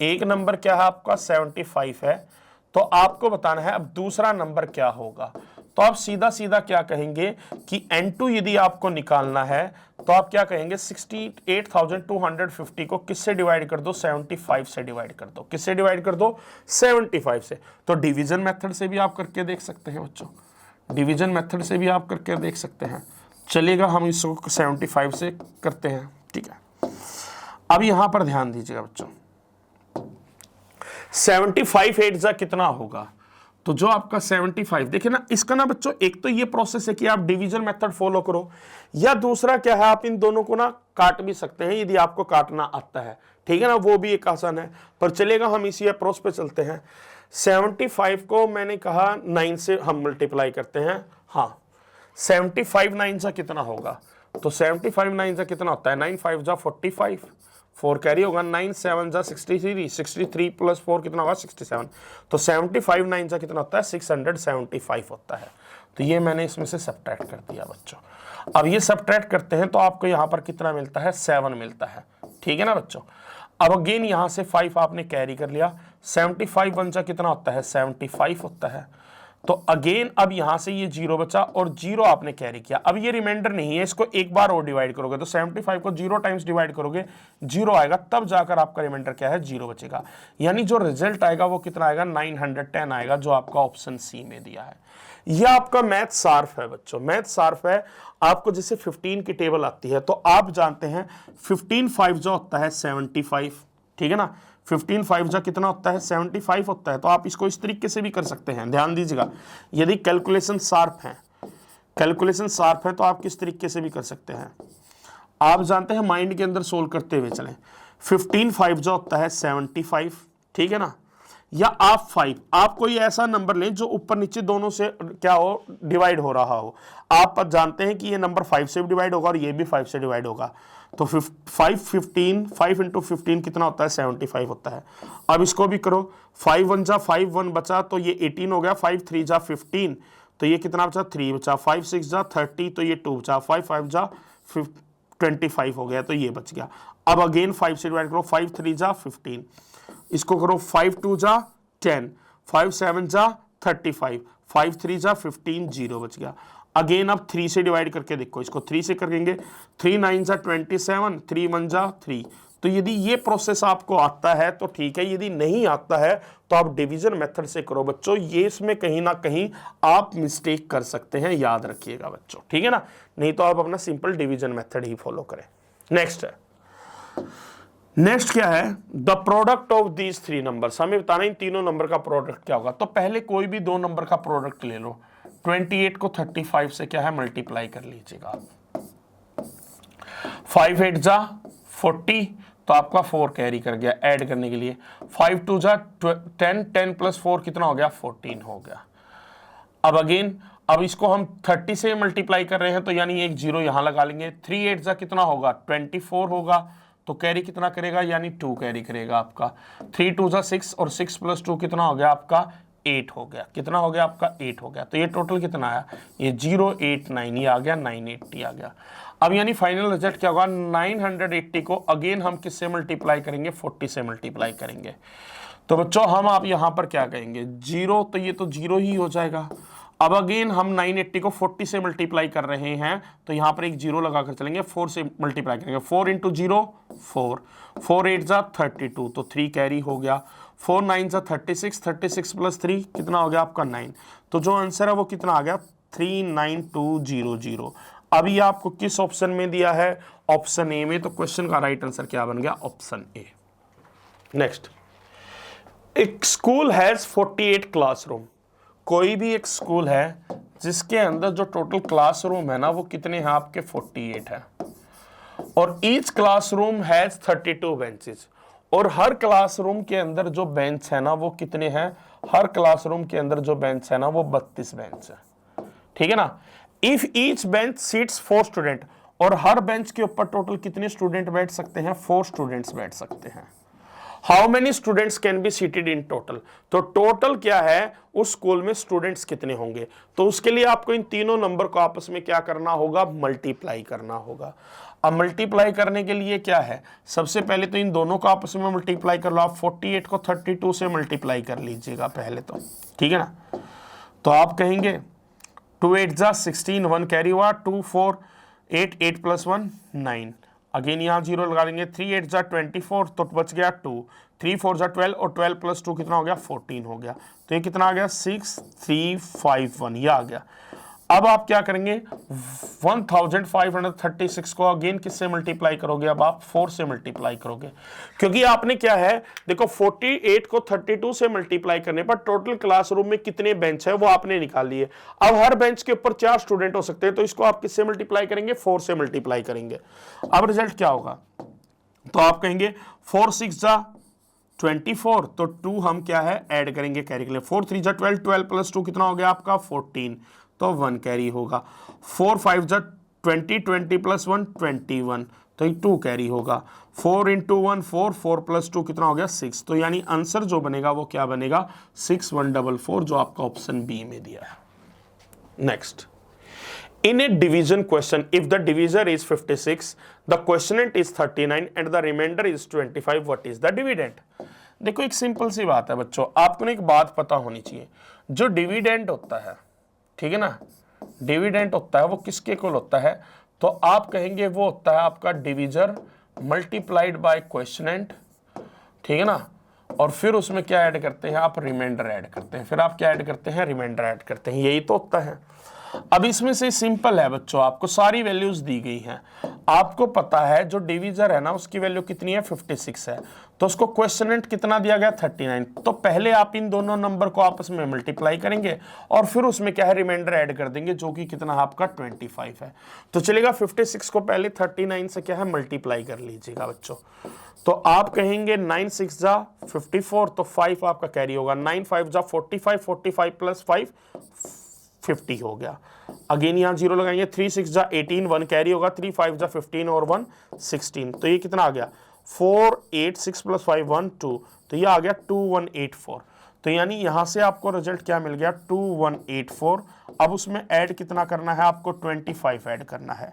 एक नंबर क्या है आपका 75 है, तो आपको बताना है अब दूसरा नंबर क्या होगा, तो आप सीधा सीधा क्या कहेंगे कि n2 यदि आपको निकालना है तो आप क्या कहेंगे 68,250 को किससे डिवाइड कर दो 75 से डिवाइड कर दो, किससे डिवाइड कर दो 75 से, तो डिवीजन मेथड से भी आप करके देख सकते हैं बच्चों, डिवीजन मेथड से भी आप करके देख सकते हैं, चलेगा हम इसको 75 से करते हैं, ठीक है। अब यहां पर ध्यान दीजिएगा बच्चों 75 8 जा कितना होगा, तो जो आपका 75 देखिए ना, इसका ना बच्चों एक तो ये प्रोसेस है कि आप डिवीजन मेथड फॉलो करो, या दूसरा क्या है आप इन दोनों को ना काट भी सकते हैं यदि आपको काटना आता है, ठीक है ना, वो भी एक आसान है, पर चलेगा हम इसी अप्रोच पे चलते हैं। 75 को मैंने कहा 9 से हम मल्टीप्लाई करते हैं, हाँ 75 9 जा कितना होगा, तो 75 9 जा कितना होता है 9 5 जा 45, 4 कैरी होगा, 9 7 जा 63, 63 + 4 कितना होगा 67, तो 75 9 जा कितना होता है 675 होता है, तो ये मैंने इसमें से सब्ट्रैक्ट कर दिया बच्चों। अब ये सब्ट्रैक्ट करते हैं तो आपको यहाँ पर कितना मिलता है 7 मिलता है, ठीक है ना बच्चों। अब अगेन यहाँ से 5 आपने कैरी कर लिया, 75 1 जा कितना होता है 75 होता है, तो अगेन अब यहां से ये 0 बचा और 0 आपने कैरी किया, अब ये रिमाइंडर नहीं है, इसको एक बार और डिवाइड करोगे तो 75 को 0 टाइम्स डिवाइड करोगे 0 आएगा, तब जाकर आपका रिमाइंडर क्या है 0 बचेगा, यानी जो रिजल्ट आएगा वो कितना आएगा 910 आएगा, जो आपका ऑप्शन सी में दिया है। यह आपका मैथ सार्फ है बच्चों, मैथ सार्फ है, आपको जैसे 15 की टेबल आती है तो आप जानते हैं 15 5 जो होता है 75, ठीक है ना, 15 5 जा कितना होता है 75 होता है, तो आप इसको इस तरीके से भी कर सकते हैं, ध्यान दीजिएगा, यदि कैलकुलेशन शार्प है, कैलकुलेशन शार्प है तो आप किस तरीके से भी कर सकते हैं, आप जानते हैं माइंड के अंदर सोल्व करते हुए चलें। 15 5 जो होता है 75, ठीक है ना, या आप 5, आप कोई ऐसा नंबर लें जो ऊपर नीचे दोनों से क्या हो डिवाइड हो रहा हो, आप जानते हैं कि ये नंबर 5 से भी डिवाइड होगा और ये भी 5 से डिवाइड होगा, तो 5 15 5 × 15 कितना होता है 75 होता है। अब इसको भी करो, 5 1 जा 5 1 बचा तो ये 18 हो गया, 5 3 जा 15 तो ये कितना बचा 3 बचा, 5 6 जा 30 तो ये 2 बचा, 5 5 जा 25 हो गया, तो ये बच गया। अब अगेन 5 से डिवाइड करो, 5 3 जा 15, इसको करो 5 2 जा 10, 5 7 जा 35, 5 3 जा 15, 0 बच गया। अगेन अब 3 से डिवाइड करके देखो, इसको 3 से करेंगे, 3 9 जा 27, 3 1 जा 3, तो यदि ये प्रोसेस आपको आता है तो ठीक है, यदि नहीं आता है तो आप डिवीजन मेथड से करो बच्चों, ये इसमें कहीं ना कहीं आप मिस्टेक कर सकते हैं, याद रखिएगा बच्चों, ठीक है ना, नहीं तो आप अपना सिंपल डिवीजन मेथड ही फॉलो करें। नेक्स्ट है नेक्स्ट क्या है, the product of these three numbers, हमें बताना इन तीनों नंबर का प्रोडक्ट क्या होगा। तो पहले कोई भी दो नंबर का प्रोडक्ट ले लो, 28 को 35 से क्या है मल्टीप्लाई कर लीजिएगा आप, 5 8 जा 40, तो आपका 4 कैरी कर गया ऐड करने के लिए, 5 2 जा 10, 10 प्लस 4 कितना हो गया 14 हो गया। अब अगेन अब इसको हम 30 से मल्टीप्लाई कर रहे हैं तो यानी एक जीरो यहां लगा लेंगे, 3 8 जा कितना होगा 24 होगा, तो कैरी कितना करेगा यानी 2 कैरी करेगा आपका, 3 2 जा 6 और 6 प्लस 2 कितना हो गया आपका 8 हो गया, कितना हो गया आपका 8 हो गया। तो ये टोटल कितना आया, ये 089 ये आ गया 980 आ गया। अब यानी फाइनल रिजल्ट क्या होगा, 980 को अगेन हम किससे मल्टीप्लाई करेंगे 40 से मल्टीप्लाई करेंगे। तो बच्चों हम आप यहां पर क्या कहेंगे जीरो, तो ये तो जीरो ही हो जाएगा। अब अगेन हम 980 को 40 से मल्टीप्लाई कर रहे हैं तो यहां पर एक जीरो लगाकर चलेंगे, 4 से मल्टीप्लाई करेंगे, 4 इंटू जीरो 4, 4 8 जा 32 तो 3 कैरी हो गया, 4 9 जा 36, 36 प्लस 3 कितना हो गया आपका 9, तो जो आंसर है वो कितना आ गया 39200। अभी आपको किस ऑप्शन में दिया है, ऑप्शन ए में, तो क्वेश्चन का राइट आंसर क्या बन गया ऑप्शन ए। नेक्स्ट, एक स्कूल हैज 48 क्लासरूम, कोई भी एक स्कूल है जिसके अंदर जो टोटल क्लासरूम है ना वो कितने हैं आपके 48 है, और ईच क्लासरूम हैज 32 बेंचेस, और हर क्लासरूम के अंदर जो बेंच है ना वो कितने हैं, हर क्लासरूम के अंदर जो बेंच है ना वो 32 बेंच है, ठीक है ना। If each bench seats 4 student, और हर बेंच के ऊपर टोटल कितने स्टूडेंट बैठ सकते हैं 4 स्टूडेंट्स बैठ सकते हैं। How many students can be seated in total, तो टोटल क्या है उस स्कूल में स्टूडेंट्स कितने होंगे, तो उसके लिए आपको इन तीनों नंबर को आपस में क्या करना होगा मल्टीप्लाई करना होगा। अब मल्टीप्लाई करने के लिए क्या है, सबसे पहले तो इन दोनों को आपस में मल्टीप्लाई कर लो, आप 48 को 32 से मल्टीप्लाई कर लीजिएगा पहले तो, ठीक है ना। तो आप कहेंगे 2 8 जा 16, 1 कैरी हुआ, 2 4 8, 8 प्लस 1 9, अगेन यहाँ जीरो लगा लेंगे, 3 8 जा 24 तो बच गया 2, 3 4 जा 12 और 12 प्लस 2 कितना हो गया 14 हो गया, तो ये कितना आ गया 6351 ये आ गया। अब आप क्या करेंगे 1536 को अगेन किससे मल्टीप्लाई करोगे, अब आप 4 से मल्टीप्लाई करोगे, क्योंकि आपने क्या है देखो 48 को 32 से मल्टीप्लाई करने पर टोटल क्लासरूम में कितने बेंच है वो आपने निकाल लिए। अब हर बेंच के ऊपर 4 स्टूडेंट हो सकते हैं, तो इसको आप किससे मल्टीप्लाई करेंगे 4 से मल्टीप्लाई करेंगे। अब रिजल्ट क्या होगा, तो आप कहेंगे 4 6 जा 24, तो 2 हम क्या है ऐड करेंगे कैरी के लिए, 4 3 जा 12, 12 प्लस 2 कितना हो गया आपका 14, तो 1 कैरी होगा, 4 5 जा 20, 20 प्लस 1 21, तो 2 कैरी होगा, 4 इंटू 1 4, 4 प्लस 2 कितना हो गया 6, तो यानी आंसर जो बनेगा वो क्या बनेगा 6144, जो आपका ऑप्शन बी में दिया है। Next, in a division question if the divisor is 56, the quotient is 39 and the remainder is 25, what is the dividend। देखो एक सिंपल सी बात है बच्चों, आपको एक बात पता होनी चाहिए, जो डिविडेंड होता है ठीक है ना, डिविडेंड होता है वो किसके इक्वल होता है, तो आप कहेंगे वो होता है आपका डिविजर मल्टीप्लाइड बाय क्वोशिएंट, ठीक है ना, और फिर उसमें क्या ऐड करते हैं आप रिमाइंडर ऐड करते हैं, फिर आप क्या ऐड करते हैं रिमाइंडर ऐड करते हैं, यही तो होता है। अब इसमें से सिंपल है बच्चों, आपको सारी वैल्यूज दी गई हैं, आपको पता है जो डिविजर है ना उसकी वैल्यू कितनी है 56 है, तो उसको क्वोशिएंट कितना दिया गया 39, तो पहले आप इन दोनों नंबर को आपस में मल्टीप्लाई करेंगे और फिर उसमें क्या है रिमाइंडर ऐड कर देंगे जो कि कितना आपका 25 है। तो चलेगा 56 को पहले 39 से क्या है मल्टीप्लाई कर लीजिएगा बच्चों, तो आप कहेंगे 9 6 जा 54, तो 5 आपका कैरी होगा, 9 5 जा 45, 45 प्लस 5 50 हो गया, अगेन यहां जीरो लगाएंगे, 3 6 जा 18, 1 कैरी होगा, 3 5 जा 15 और 1 16, तो ये कितना आ गया 4 8 6 प्लस 5 1 2, तो ये आ गया 2184, तो यानी यहां से आपको रिजल्ट क्या मिल गया 2184। अब उसमें ऐड कितना करना है आपको 25 ऐड करना है।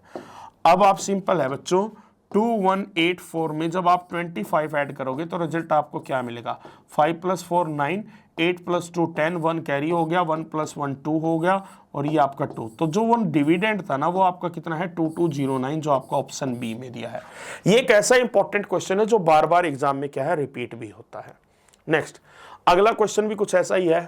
अब आप सिंपल है बच्चों 2184 में जब आप 25 ऐड करोगे तो रिजल्ट आपको क्या मिलेगा 5 प्लस 4 9, 8 प्लस 2 10, 1 कैरी हो गया, 1 प्लस 1 2 हो गया और ये आपका 2, तो जो 1 डिविडेंड था ना वो आपका कितना है 2209, जो आपका ऑप्शन बी में दिया है। ये एक ऐसा इंपॉर्टेंट क्वेश्चन है जो बार बार एग्जाम में क्या है रिपीट भी होता है। नेक्स्ट, अगला क्वेश्चन भी कुछ ऐसा ही है,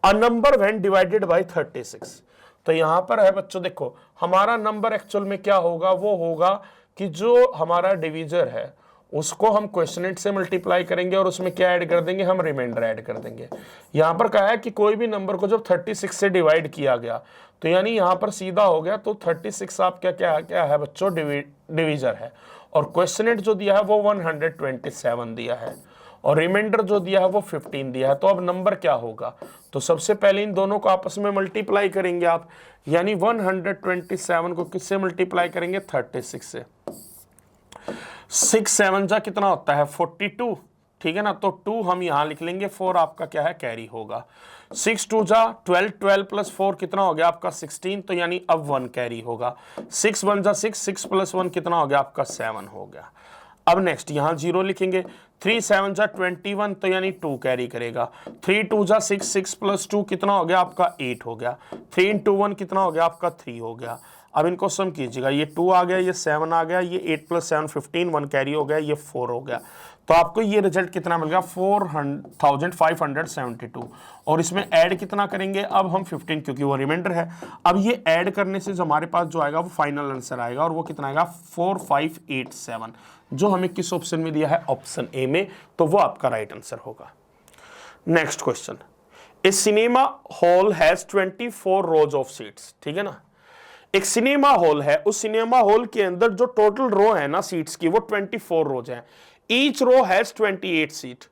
a number when divided by 36, तो यहां पर है बच्चों देखो हमारा नंबर एक्चुअल में क्या होगा, वो होगा कि जो हमारा डिविजर है उसको हम क्वेश्चनेट से मल्टीप्लाई करेंगे और उसमें क्या ऐड कर देंगे, हम रिमाइंडर ऐड कर देंगे। यहां पर कहा है कि कोई भी नंबर को जब 36 से डिवाइड किया गया तो यानी यहां पर सीधा हो गया, तो 36 आपका क्या है बच्चों, डिवीजर है, और क्वेश्चनेट जो दिया है वो 127 दिया है, और रिमाइंडर जो दिया है वो 15 दिया है। तो अब नंबर क्या होगा, तो सबसे पहले इन दोनों को आपस में मल्टीप्लाई करेंगे आप, यानी 127 को किससे मल्टीप्लाई करेंगे, 36 से। 6 7 जा कितना होता है, 42, ठीक है ना, तो 2 हम यहां लिख लेंगे, 4 आपका क्या है, कैरी होगा। 6 2 जा 12, 12 प्लस 4 कितना हो गया आपका 16, तो यानी अब 1 कैरी होगा। 6 1 जा 6, 6 प्लस 1 कितना हो गया आपका 7 हो गया। अब नेक्स्ट यहां 0 लिखेंगे। 3 7 जा 21, तो यानी 2 कैरी करेगा। 3 2 जा 6, 6 प्लस 2 कितना हो गया आपका 8 हो गया। 3 इंटू 1 कितना हो गया आपका 3 हो गया। अब इनको सम कीजिएगा, ये 2 आ गया, ये 7 आ गया, ये 8 प्लस 7 15, 1 कैरी हो गया, ये 4 हो गया। तो आपको ये रिजल्ट कितना मिल गया, 4572, और इसमें ऐड कितना करेंगे अब हम 15, क्योंकि वो रिमाइंडर है। अब ये ऐड करने से जो हमारे पास जो आएगा वो फाइनल आंसर आएगा, और वो कितना आएगा 4587, जो हमें किस ऑप्शन में दिया है, ऑप्शन ए में, तो वो आपका राइट आंसर होगा। Next question, A cinema hall has 24 rose of seats, ठीक है ना। एक सिनेमा हॉल है, उस सिनेमा हॉल के अंदर जो टोटल रो है ना सीट्स की, वो 24 रोज है। ईच रो हैज 28 सीट,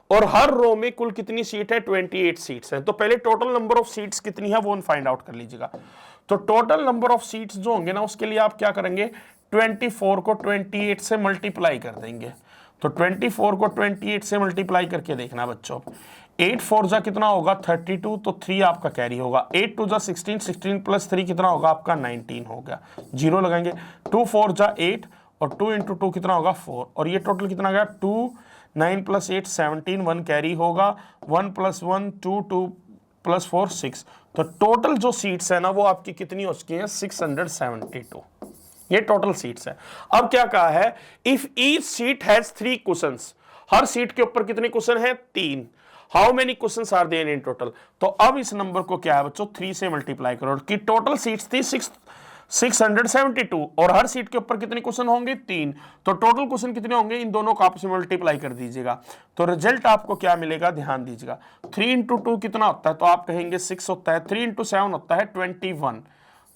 और हर रो में कुल कितनी सीट है, 28 सीट्स है। तो पहले टोटल नंबर ऑफ सीट्स कितनी है वो फाइंड आउट कर लीजिएगा। तो टोटल नंबर ऑफ सीट्स जो होंगे ना, उसके लिए आप क्या करेंगे, 24 को 28 से मल्टीप्लाई कर देंगे। तो 24 को 28 से मल्टीप्लाई करके देखना बच्चों। 8 4 जा कितना होगा 32, तो 3 आपका कैरी होगा। 8 2 जा 16, 16 प्लस 3 कितना होगा आपका 19 हो गया, 0 लगाएंगे। 2 4 जा 8, और 2 इंटू 2 कितना होगा 4, और ये टोटल कितना गया 2, 9 प्लस 8 17, 1 कैरी होगा, 1 प्लस 1 2, 2 प्लस 4 6। तो टोटल जो सीट्स है ना वो आपकी कितनी हो चुकी है, 672, ये टोटल सीट्स है। अब क्या कहा है, if each seat has 3 cushions, हर सीट के ऊपर कितने कुशन है, 3। How many questions are there in total, तो अब इस नंबर को क्या है बच्चों, 3 से मल्टीप्लाई करो, कि टोटल सीट्स थी 672, और हर सीट के ऊपर कितने क्वेश्चन होंगे, 3। तो टोटल क्वेश्चन कितने होंगे, इन दोनों को आपस में मल्टीप्लाई कर दीजिएगा, तो रिजल्ट आपको क्या मिलेगा, ध्यान दीजिएगा। 3 इंटू 2 कितना होता है, तो आप कहेंगे 6 होता है। 3 इंटू 7 होता है 21,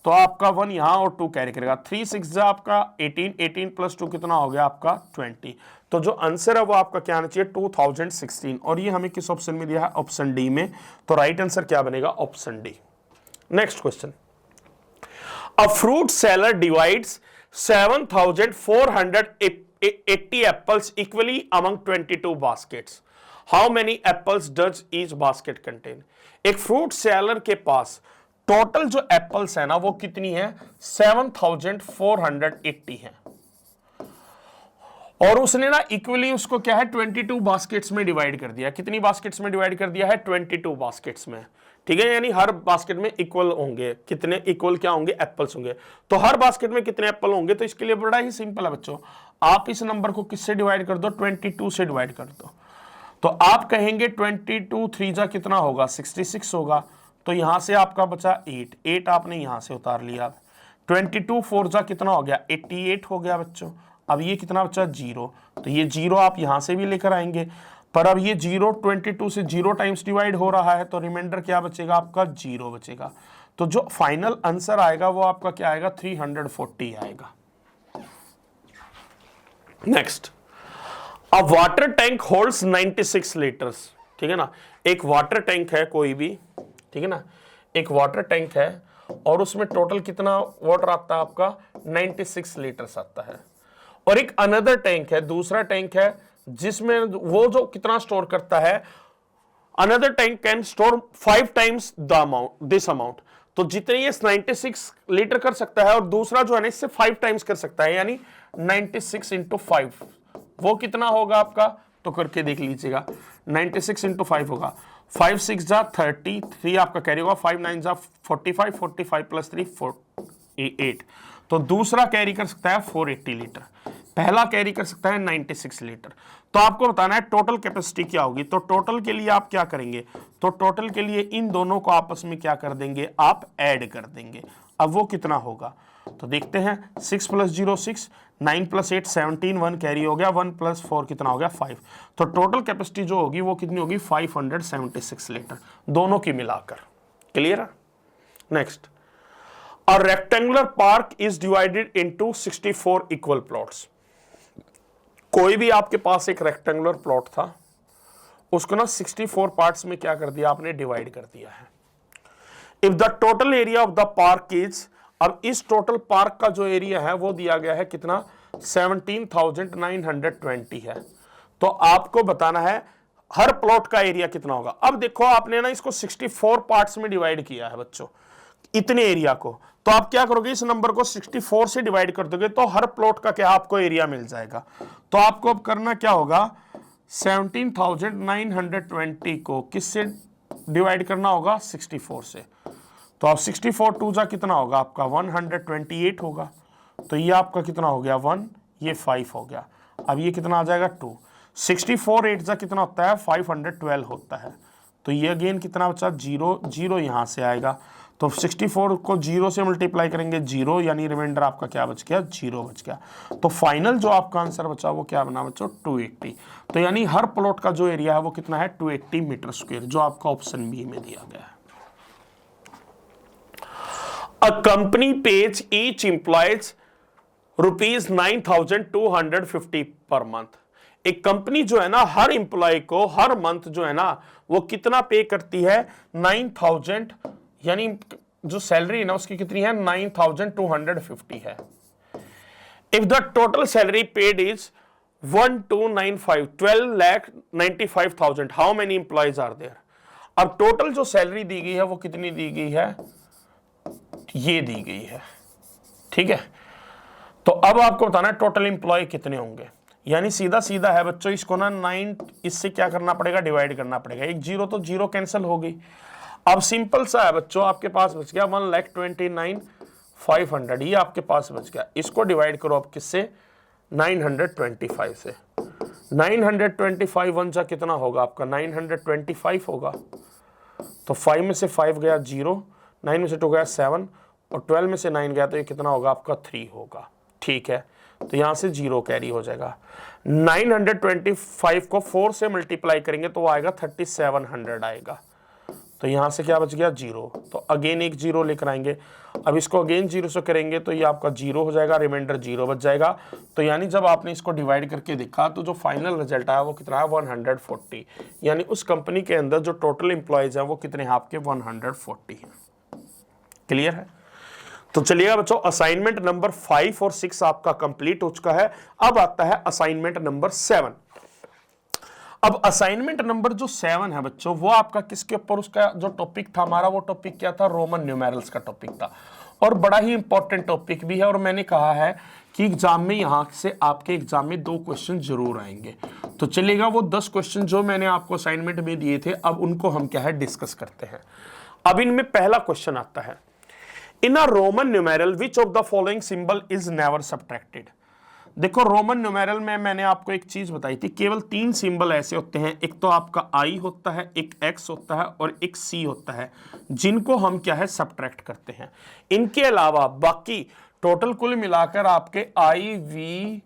तो आपका 1 यहां और 2 कैरी करेगा। 3 6 जा आपका 18, 18 प्लस 2 कितना हो गया आपका 20। तो जो आंसर है वो आपका क्या आना चाहिए, 2016, और ये हमें किस ऑप्शन में दिया है, ऑप्शन डी में। तो राइट आंसर क्या बनेगा, option D. Next question, a fruit seller divides 7480 apples equally among 22 baskets, how many apples does each basket contain. एक फ्रूट सेलर के पास टोटल जो एप्पल्स है ना वो कितनी है, 7480 है, और उसने ना इक्वली उसको क्या है 22 बास्केट्स में डिवाइड कर दिया। कितनी बास्केट्स में डिवाइड कर दिया है, 22 बास्केट्स में, ठीक है, यानी हर बास्केट में इक्वल होंगे, कितने इक्वल क्या होंगे, एप्पल्स होंगे। तो हर बास्केट में कितने एप्पल होंगे, तो इसके लिए बड़ा ही सिंपल है बच्चों, आप इस नंबर को किससे डिवाइड कर दो, 22 से डिवाइड कर दो। तो आप कहेंगे 22 3 जा कितना होगा 66 होगा, तो यहां से आपका बचा 8 आपने यहां से उतार लिया। 22 4 जा कितना हो गया 88 हो गया बच्चों। अब ये कितना बचा 0, तो ये 0 आप यहां से भी लेकर आएंगे, पर अब ये 0 22 से 0 टाइम्स डिवाइड हो रहा है, तो रिमाइंडर क्या बचेगा आपका 0 बचेगा। तो जो फाइनल आंसर आएगा वो आपका क्या आएगा 340 आएगा। नेक्स्ट, अ वाटर टैंक होल्ड्स 96 लीटर्स, ठीक है ना। एक वाटर टैंक है कोई भी, ठीक है ना, एक वाटर टैंक है और उसमें टोटल कितना वाटर आता है आपका 96 लीटर्स आता है। और एक अनदर टैंक है, दूसरा टैंक है जिसमें वो जो कितना स्टोर करता है, another tank can store 5 times the amount, this amount. तो जितने ये 96 लीटर कर सकता है और दूसरा जो है ना इससे 5 टाइम्स कर सकता है, यानी 96 इंटू 5, वो कितना होगा आपका, तो करके देख लीजिएगा। 96 इंटू 5 होगा, 5 6 जा 30, 3 आपका कैरी होगा, 5 9 जा 45, 45 प्लस 3 48। तो दूसरा कैरी कर सकता है 480 लीटर, पहला कैरी कर सकता है 96 लीटर। तो आपको बताना है टोटल कैपेसिटी क्या होगी। तो टोटल के लिए आप क्या करेंगे, तो टोटल के लिए इन दोनों को आपस में क्या कर देंगे, आप ऐड कर देंगे। अब वो कितना होगा, तो देखते हैं 6 + 0 6, 9 + 8 17, 1 कैरी हो गया, 1 + 4 कितना हो गया 5। तो टोटल कैपेसिटी जो होगी वो कितनी होगी 576 लीटर दोनों की मिलाकर। क्लियर है। Next, a rectangular park is divided into 64 equal plots. कोई भी आपके पास एक रेक्टेंगुलर प्लॉट था, उसको ना 64 पार्ट्स में क्या कर दिया आपने, डिवाइड कर दिया है। If the total area of the park is, अब इस टोटल पार्क का जो एरिया है वो दिया गया है कितना 17,920 है। तो आपको बताना है हर प्लॉट का एरिया कितना होगा। अब देखो आपने ना इसको 64 पार्ट्स में डिवाइड किया है बच्चों, इतने एरिया को, तो आप क्या करोगे इस नंबर को 64 से डिवाइड कर दोगे तो हर प्लॉट का क्या आपको एरिया मिल जाएगा। तो आपको अब करना क्या होगा, 17,920 को किससे डिवाइड करना होगा 64 से। तो अब 64 2 जा कितना होगा आपका 128 होगा। तो ये आपका कितना हो गया 1, ये 5 हो गया। अब ये कितना आ जाएगा 2। 64 8 जा कितना होता है 512 होता है। तो ये अगेन कितना बचा 0 0 यहाँ से आएगा। तो 64 को 0 से मल्टीप्लाई करेंगे 0, यानी रिमाइंडर आपका क्या बच गया 0 बच गया। तो फाइनल जो आपका आंसर बचा वो क्या बना बच्चों 280। तो यानी हर प्लॉट का जो एरिया है वो कितना है 280 मीटर स्क्वायर, जो आपका ऑप्शन बी में दिया गया है। A company pays each employees ₹9,250 per month. एक कंपनी जो है ना हर एम्प्लॉय को हर मंथ जो है ना वो कितना पे करती है 9,000, यानी जो सैलरी है ना उसकी कितनी है 9,250 है। If the total salary paid is 1295 12,95,000, how many employees are there. अब टोटल जो सैलरी दी गई है वो कितनी दी गई है, ये दी गई है। ठीक है, तो अब आपको बताना है टोटल एम्प्लॉय कितने होंगे। यानी सीधा सीधा है बच्चों, इसको ना 9 इससे क्या करना पड़ेगा डिवाइड करना पड़ेगा। एक 0 तो 0 कैंसिल हो गई। अब सिंपल सा है बच्चों, आपके पास बच गया 1,29,500, ये आपके पास बच गया। इसको डिवाइड करो अब किससे 925 से। 925 1 जा कितना होगा आपका 925 होगा। तो 5 में से 5 गया 0, 9 में से 2 गया 7 और 12 में से 9 गया तो ये कितना होगा आपका 3 होगा। ठीक है, तो यहां से 0 कैरी हो जाएगा। 925 को 4 से मल्टीप्लाई करेंगे तो वो आएगा 3700 आएगा। तो यहां से क्या बच गया 0, तो अगेन एक 0 लेकर आएंगे। अब इसको अगेन 0 से करेंगे तो ये आपका 0 हो जाएगा, रिमाइंडर 0 बच जाएगा। तो यानी जब आपने इसको डिवाइड करके देखा तो जो फाइनल रिजल्ट आया वो कितना है 140, यानी उस कंपनी के अंदर जो टोटल एम्प्लॉयज हैं वो कितने हैं आपके 140 हैं। क्लियर है। तो चलिएगा बच्चों, असाइनमेंट नंबर 5 और 6 आपका कंप्लीट हो चुका है। अब आता है असाइनमेंट नंबर 7। अब असाइनमेंट नंबर जो 7 है बच्चों वो आपका किसके ऊपर, उसका जो टॉपिक था हमारा वो टॉपिक क्या था, रोमन न्यूमेरल्स का टॉपिक था। और बड़ा ही इंपॉर्टेंट टॉपिक भी है। और मैंने कहा है कि एग्जाम में यहां से आपके एग्जाम में 2 क्वेश्चन जरूर आएंगे। तो चलेगा, वो 10 क्वेश्चन जो मैंने आपको असाइनमेंट में दिए थे अब उनको हम क्या है डिस्कस करते हैं। अब इनमें पहला क्वेश्चन आता है, in a Roman numeral which of the following symbol is never subtracted. देखो रोमन न्यूमेरल में मैंने आपको एक चीज बताई थी, केवल 3 सिंबल ऐसे होते हैं, एक तो आपका आई होता है, एक एक्स होता है और एक सी होता है, जिनको हम क्या है सब्ट्रैक्ट करते हैं। इनके अलावा बाकी टोटल कुल मिलाकर आपके I V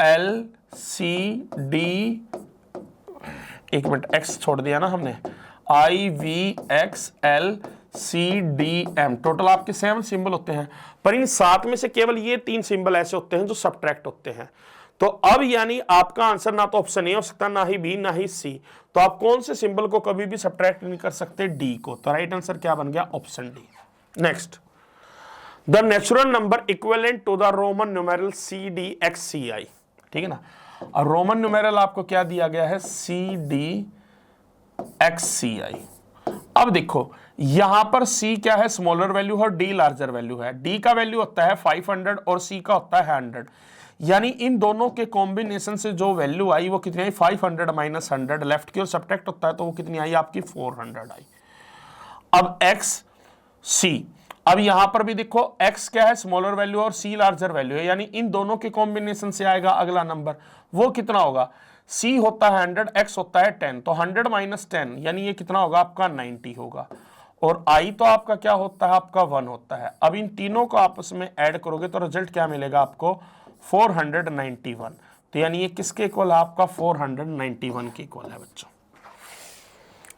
L C D, एक मिनट एक्स छोड़ दिया ना हमने, I V X L C D M, total आपके 7 सिंबल होते हैं। पर इन 7 में से केवल ये 3 सिंबल ऐसे होते हैं जो सब्ट्रैक्ट होते हैं। तो अब यानी आपका आंसर ना तो ऑप्शन ए हो सकता, ना ही बी, ना ही सी। तो आप कौन से सिंबल को कभी भी सब्ट्रैक्ट नहीं कर सकते, डी को। तो राइट आंसर क्या बन गया, option D. Next, the natural number equivalent to the Roman numeral C D X C I. ठीक है ना। और रोमन न्यूमेरल आपको क्या दिया गया है, सी डी एक्स सी आई। अब देखो यहां पर C क्या है, स्मॉलर वैल्यू है और D लार्जर वैल्यू है। D का वैल्यू होता है 500 और C का होता है 100, यानी इन दोनों के कॉम्बिनेशन से जो वैल्यू आई वो कितनी आई 500 माइनस 100, लेफ्ट की ओर सब्ट्रैक्ट होता है तो वो कितनी आई आपकी 400 आई। अब X C, अब यहां पर भी देखो X क्या है, स्मॉलर वैल्यू और C लार्जर वैल्यू है, यानी इन दोनों के कॉम्बिनेशन से आएगा अगला नंबर, वो कितना होगा, C होता है 100, X होता है 10, तो 100 माइनस 10 यानी ये कितना होगा आपका 90 होगा। और i तो आपका क्या होता है, आपका 1 होता है। अब इन तीनों को आपस में ऐड करोगे तो रिजल्ट क्या मिलेगा आपको, 491। तो यानी ये किसके इक्वल है, आपका 491 के इक्वल है बच्चों।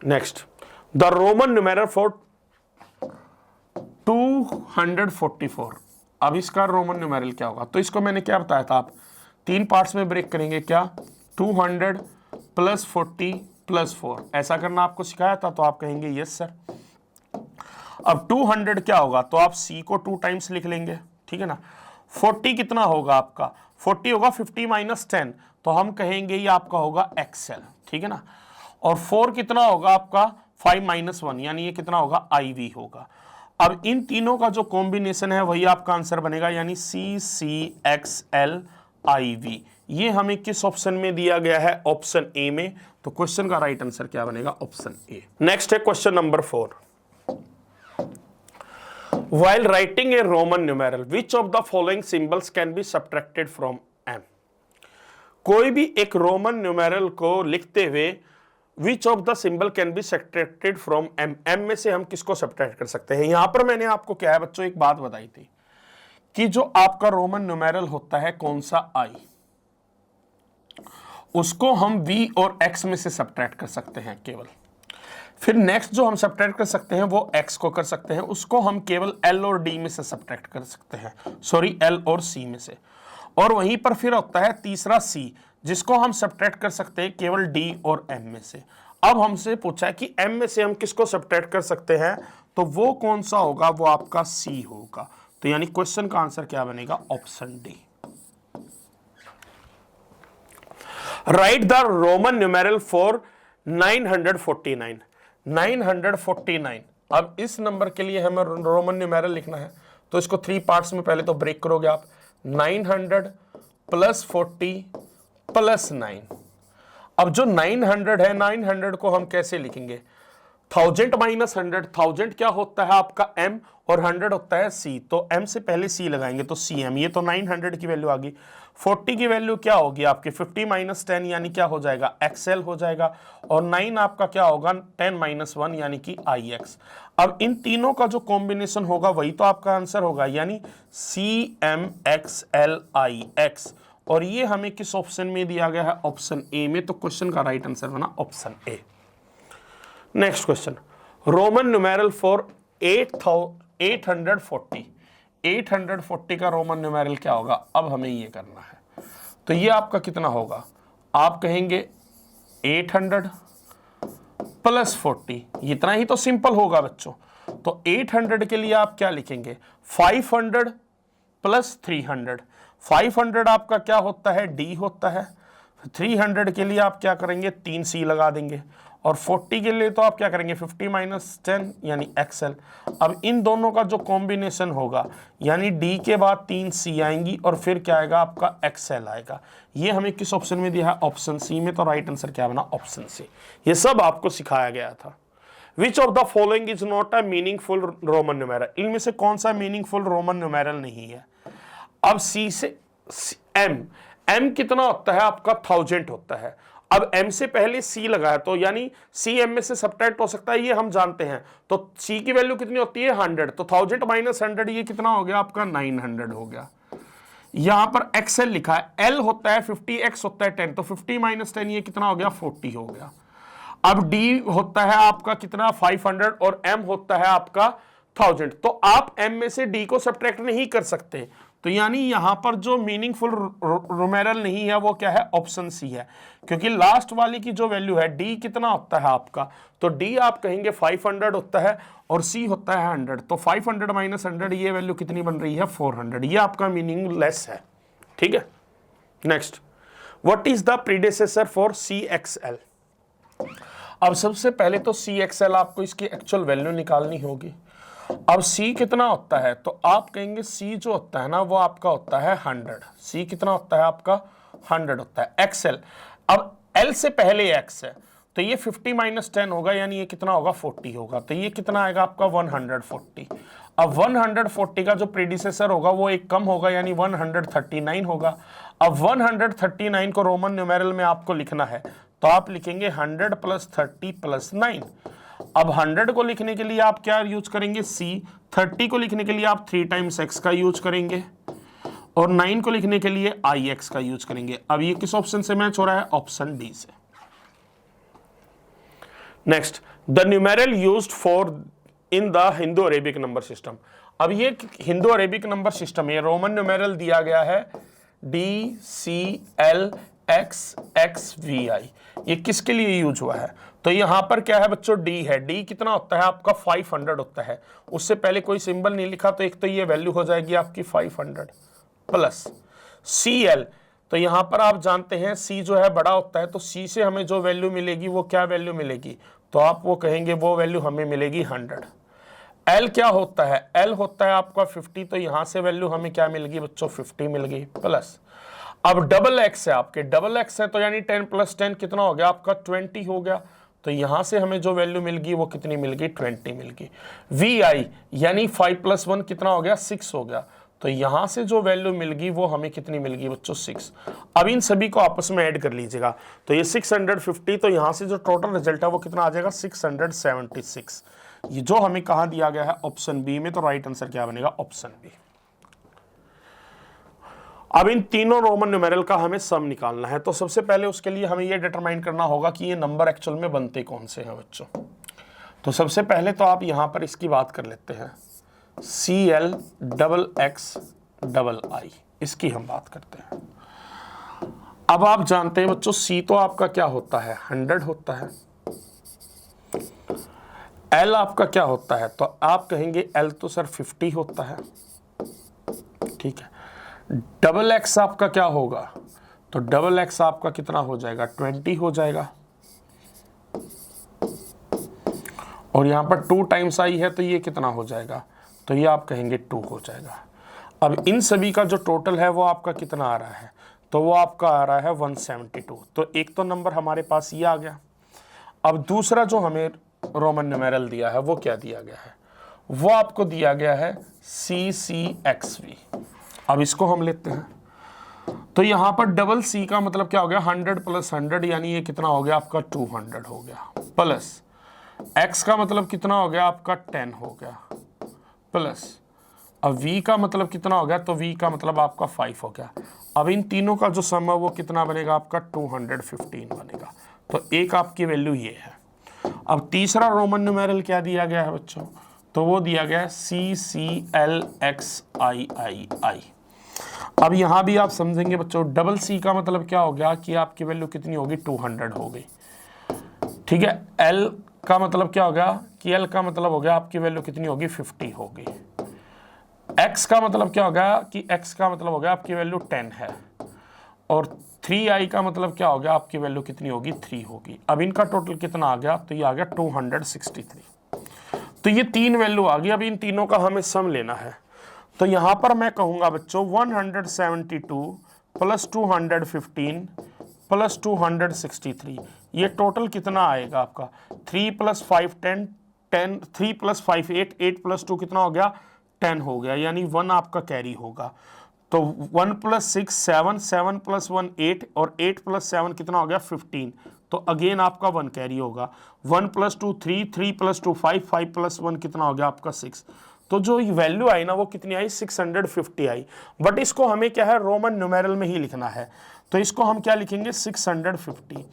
Next, the Roman numeral for 244। अब इसका रोमन न्यूमेरल क्या होगा, तो इसको मैंने क्या बताया था, आप 3 पार्ट्स में ब्रेक करेंगे, क्या 200 + 40 + 4, ऐसा करना आपको सिखाया था। तो आप कहेंगे यस सर। अब 200 क्या होगा, तो आप c को 2 टाइम्स लिख लेंगे, ठीक है ना। 40 कितना होगा आपका, 40 होगा 50 - 10, तो हम कहेंगे ये आपका होगा XL, ठीक है ना। और 4 कितना होगा आपका 5 - 1, यानी ये कितना होगा IV होगा। अब इन तीनों का जो कॉम्बिनेशन है वही आपका आंसर बनेगा, यानी CCXLIV। ये हमें किस ऑप्शन में दिया गया है, ऑप्शन ए में। तो क्वेश्चन का राइट आंसर क्या बनेगा, ऑप्शन ए। नेक्स्ट है question number 4। While writing a Roman numeral, which of the following symbols can be subtracted from M? कोई भी एक रोमन न्यूमेरल को लिखते हुए which of the symbol can be subtracted from M, M में से हम किसको सब्ट्रैक्ट कर सकते हैं। यहां पर मैंने आपको क्या है बच्चों, एक बात बताई थी कि जो आपका रोमन न्यूमेरल होता है कौन सा I, उसको हम V और X में से सब्ट्रैक्ट कर सकते हैं केवल। फिर नेक्स्ट जो हम सब्ट्रैक्ट कर सकते हैं वो X को कर सकते हैं, उसको हम केवल L और D में से सब्ट्रैक्ट कर सकते हैं, सॉरी L और C में से। और वहीं पर फिर होता है तीसरा C, जिसको हम सब्ट्रैक्ट कर सकते हैं केवल D और M में से। अब हमसे पूछा है कि M में से हम किसको सब्ट्रैक्ट कर सकते हैं, तो वो कौन सा होगा, वो आपका C होगा। तो यानी क्वेश्चन का आंसर क्या बनेगा, option D. Right the Roman numeral for 949। 949। अब इस नंबर के लिए हमें रोमन न्यूमेरल लिखना है, तो इसको 3 पार्ट्स में पहले तो ब्रेक करोगे आप। 900 + 40 + 9। अब जो 900 है, 900 को हम कैसे लिखेंगे, 1000 - 100। 1000 क्या होता है आपका M और 100 होता है C, तो M से पहले C लगाएंगे तो CM। ये तो 900 की वैल्यू आ गई। 40 की वैल्यू क्या होगी आपकी, 50 - 10 यानी क्या हो जाएगा, XL हो जाएगा। और 9 आपका क्या होगा, 10 - 1 यानी कि IX। अब इन तीनों का जो कॉम्बिनेशन होगा वही तो आपका आंसर होगा, यानी CMXLIX। और ये हमें किस ऑप्शन में दिया गया है, ऑप्शन ए में। तो क्वेश्चन का राइट आंसर बना option A. Next question, Roman numeral for 840। 840 का रोमन न्यूमेरल क्या होगा, अब हमें ये करना है। तो ये आपका कितना होगा, आप कहेंगे 800 + 40, इतना ही तो सिंपल होगा बच्चों। तो 800 के लिए आप क्या लिखेंगे, 500 + 300। 500 आपका क्या होता है, D होता है। 300 के लिए आप क्या करेंगे, 3 C लगा देंगे। और 40 के लिए तो आप क्या करेंगे, 50 - 10 यानी XL। अब इन दोनों का जो कॉम्बिनेशन होगा, यानी D के बाद 3 C आएंगी और फिर क्या आएगा आपका XL आएगा। ये हमें किस ऑप्शन में दिया है, ऑप्शन सी में। तो राइट आंसर क्या बना, ऑप्शन सी। ये सब आपको सिखाया गया था। विच of the following is not a meaningful Roman numeral. इनमें से कौन सा मीनिंगफुल रोमन न्यूमेरल नहीं है। अब C से M कितना होता है आपका, 1000 होता है। अब M से पहले C लगा है, तो यानी C M में से सब्ट्रैक्ट हो सकता है, ये हम जानते हैं। तो C की वैल्यू कितनी होती है, 100। तो 1000 - 100 ये कितना हो गया आपका, 900 हो गया। यहां पर XL लिखा है, L होता है 50, X होता है 10, तो 50 - 10 ये कितना हो गया, 40 हो गया। अब D होता है आपका कितना, 500, और M होता है आपका 1000। तो आप M में से D को सब्ट्रैक्ट नहीं कर सकते। तो यानी यहां पर जो मीनिंगफुल न्यूमेरल नहीं है वो क्या है, ऑप्शन सी है। क्योंकि लास्ट वाली की जो वैल्यू है, D कितना होता है आपका, तो D आप कहेंगे 500 होता है और C होता है 100। तो 500 - 100 ये वैल्यू कितनी बन रही है, 400। ये आपका मीनिंगलेस है, ठीक है। Next, what is the predecessor for CXL। अब सबसे पहले तो CXL आपको इसकी एक्चुअल वैल्यू निकालनी होगी। अब C कितना होता है, तो आप कहेंगे C जो होता है ना वो आपका होता है 100। C कितना होता है आपका, 100 होता है। XL, अब L से पहले X है, तो ये 50 - 10 होगा, यानी ये कितना होगा, 40 होगा। तो ये कितना आएगा आपका, 140। अब 140 का जो प्रीडिसेसर होगा वो एक कम होगा, यानी 139 होगा। अब 139 को रोमन न्यूमेरल में आपको लिखना है, तो आप लिखेंगे 100 + 30 + 9। अब 100 को लिखने के लिए आप क्या यूज करेंगे, सी। 30 को लिखने के लिए आप 3 टाइम्स x का यूज करेंगे, और 9 को लिखने के लिए ix का यूज करेंगे। अब ये किस ऑप्शन से मैच हो रहा है, ऑप्शन डी से। Next, the numeral used for in the Hindu Arabic number system. अब ये हिंदू अरेबिक नंबर सिस्टम, ये रोमन न्यूमेरल दिया गया है DCLXXVI, ये किसके लिए यूज हुआ है, तो यहां पर क्या है बच्चों, डी है। डी कितना होता है आपका 500 होता है। उससे पहले कोई सिंबल नहीं लिखा, तो एक तो ये वैल्यू हो जाएगी आपकी 500 प्लस CL, तो यहां पर आप जानते हैं C जो है बड़ा होता है, तो C से हमें जो वैल्यू मिलेगी वो क्या वैल्यू मिलेगी, तो आप वो कहेंगे वो वैल्यू हमें मिलेगी 100। L क्या होता है, L होता है आपका 50, तो यहां से वैल्यू हमें क्या मिल गई बच्चों, 50 मिल गई प्लस। अब डबल एक्स है आपके, डबल एक्स है तो यानी 10 + 10 कितना हो गया आपका 20 हो गया, तो यहां से हमें जो वैल्यू मिल गई वो कितनी मिल गई, 20 मिल गई। VI यानी 5 + 1 कितना हो गया, 6 हो गया, तो यहां से जो वैल्यू मिल गई वो हमें कितनी मिल गई बच्चों, 6। अब इन सभी को आपस में ऐड कर लीजिएगा, तो ये 650, तो यहां से जो टोटल रिजल्ट है वो कितना आ जाएगा, 676। ये जो हमें कहां दिया गया है, ऑप्शन बी में, तो राइट आंसर क्या बनेगा, ऑप्शन बी। अब इन तीनों रोमन न्यूमेरल का हमें सम निकालना है, तो सबसे पहले उसके लिए हमें यह डिटरमाइन करना होगा कि ये नंबर एक्चुअल में बनते कौन से हैं बच्चों। तो सबसे पहले तो आप यहां पर इसकी बात कर लेते हैं, CLXXI, इसकी हम बात करते हैं। अब आप जानते हैं बच्चों C तो आपका क्या होता है, 100 होता है। L आपका क्या होता है, तो आप कहेंगे L तो सर 50 होता है, ठीक है। डबल एक्स आपका क्या होगा, तो डबल एक्स आपका कितना हो जाएगा, 20 हो जाएगा, और यहां पर 2 टाइम्स आई है तो ये कितना हो जाएगा, तो ये आप कहेंगे 2 हो जाएगा। अब इन सभी का जो टोटल है वो आपका कितना आ रहा है, तो वो आपका आ रहा है 172। तो एक तो नंबर हमारे पास ये आ गया। अब दूसरा जो हमें रोमन न्यूमेरल दिया है वो क्या दिया गया है, वो आपको दिया गया है CCXV। अब इसको हम लेते हैं, तो यहां पर डबल C का मतलब क्या हो गया, 100 + 100 यानी ये कितना हो गया आपका 200 हो गया, प्लस X का मतलब कितना हो गया आपका 10 हो गया, प्लस अब V का मतलब कितना हो गया, तो V का मतलब आपका 5 हो गया। अब इन तीनों का जो सम है वो कितना बनेगा आपका 215 बनेगा, तो एक आपकी वैल्यू ये है। अब तीसरा रोमन न्यूमेरल क्या दिया गया है बच्चों, तो वो दिया गया है CCLXII। अब यहां भी आप समझेंगे बच्चों, डबल C का मतलब क्या हो गया कि आपकी वैल्यू कितनी होगी, 200 हो गई, ठीक है। L का मतलब क्या हो गया कि L का मतलब हो गया आपकी वैल्यू कितनी होगी, 50 होगी। X का मतलब क्या हो गया कि X का मतलब हो गया आपकी वैल्यू 10 है, और 3I का मतलब क्या हो गया, आपकी वैल्यू कितनी होगी, 3 होगी। अब इनका टोटल कितना आ गया, तो ये आ गया 263। तो ये 3 वैल्यू आ गई। अब इन तीनों का हमें सम लेना है, तो यहां पर मैं कहूंगा बच्चों 172 + 215 + 263, ये टोटल कितना आएगा आपका, 3 + 5 10, 3 + 5 8, 8 + 2 कितना हो गया, 10 हो गया, यानी 1 आपका कैरी होगा। तो 1 + 6 7, 7 + 1 8, और 8 + 7 कितना हो गया 15, तो अगेन आपका 1 कैरी होगा। 1 + 2 3, 3 + 2 5, 5 + 1 कितना हो गया आपका 6। तो जो वैल्यू आई ना वो कितनी आई, 650 आई। बट इसको हमें क्या है, रोमन न्यूमेरल में ही लिखना है, तो इसको हम क्या लिखेंगे, 650।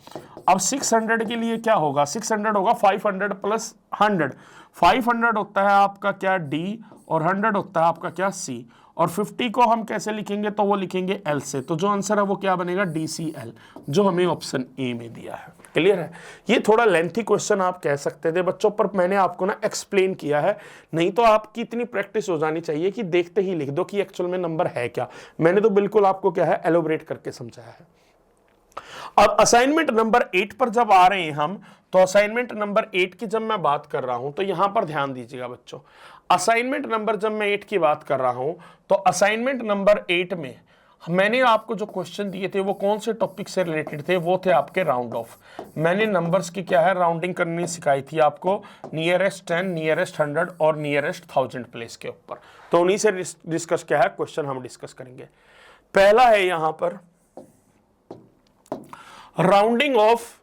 अब 600 के लिए क्या होगा, 600 होगा 500 + 100। 500 होता है आपका क्या, D, और 100 होता है आपका क्या, C, और 50 को हम कैसे लिखेंगे, तो वो लिखेंगे L से। तो जो आंसर है वो क्या बनेगा, DCL, जो हमें ऑप्शन ए में दिया है। क्लियर है। ये थोड़ा लेंथी क्वेश्चन आप कह सकते थे बच्चों, पर मैंने आपको ना एक्सप्लेन किया है, नहीं तो आपकी इतनी प्रैक्टिस हो जानी चाहिए कि देखते ही लिख दो कि एक्चुअल में नंबर है क्या। मैंने तो बिल्कुल आपको क्या है, एलोबरेट करके समझाया है। अब असाइनमेंट नंबर 8 पर जब आ रहे हैं हम, तो असाइनमेंट नंबर 8 की जब मैं बात कर रहा हूं तो यहां पर ध्यान दीजिएगा बच्चों। असाइनमेंट नंबर जब मैं 8 की बात कर रहा हूं, तो असाइनमेंट नंबर 8 में मैंने आपको जो क्वेश्चन दिए थे वो कौन से टॉपिक से रिलेटेड थे, वो थे आपके राउंड ऑफ। मैंने नंबर्स की क्या है, राउंडिंग करनी सिखाई थी आपको, नियरेस्ट 10, नियरेस्ट 100 और नियरेस्ट 1000 प्लेस के ऊपर। तो उन्हीं से डिस्कस क्या है, क्वेश्चन हम डिस्कस करेंगे। पहला है यहां पर rounding off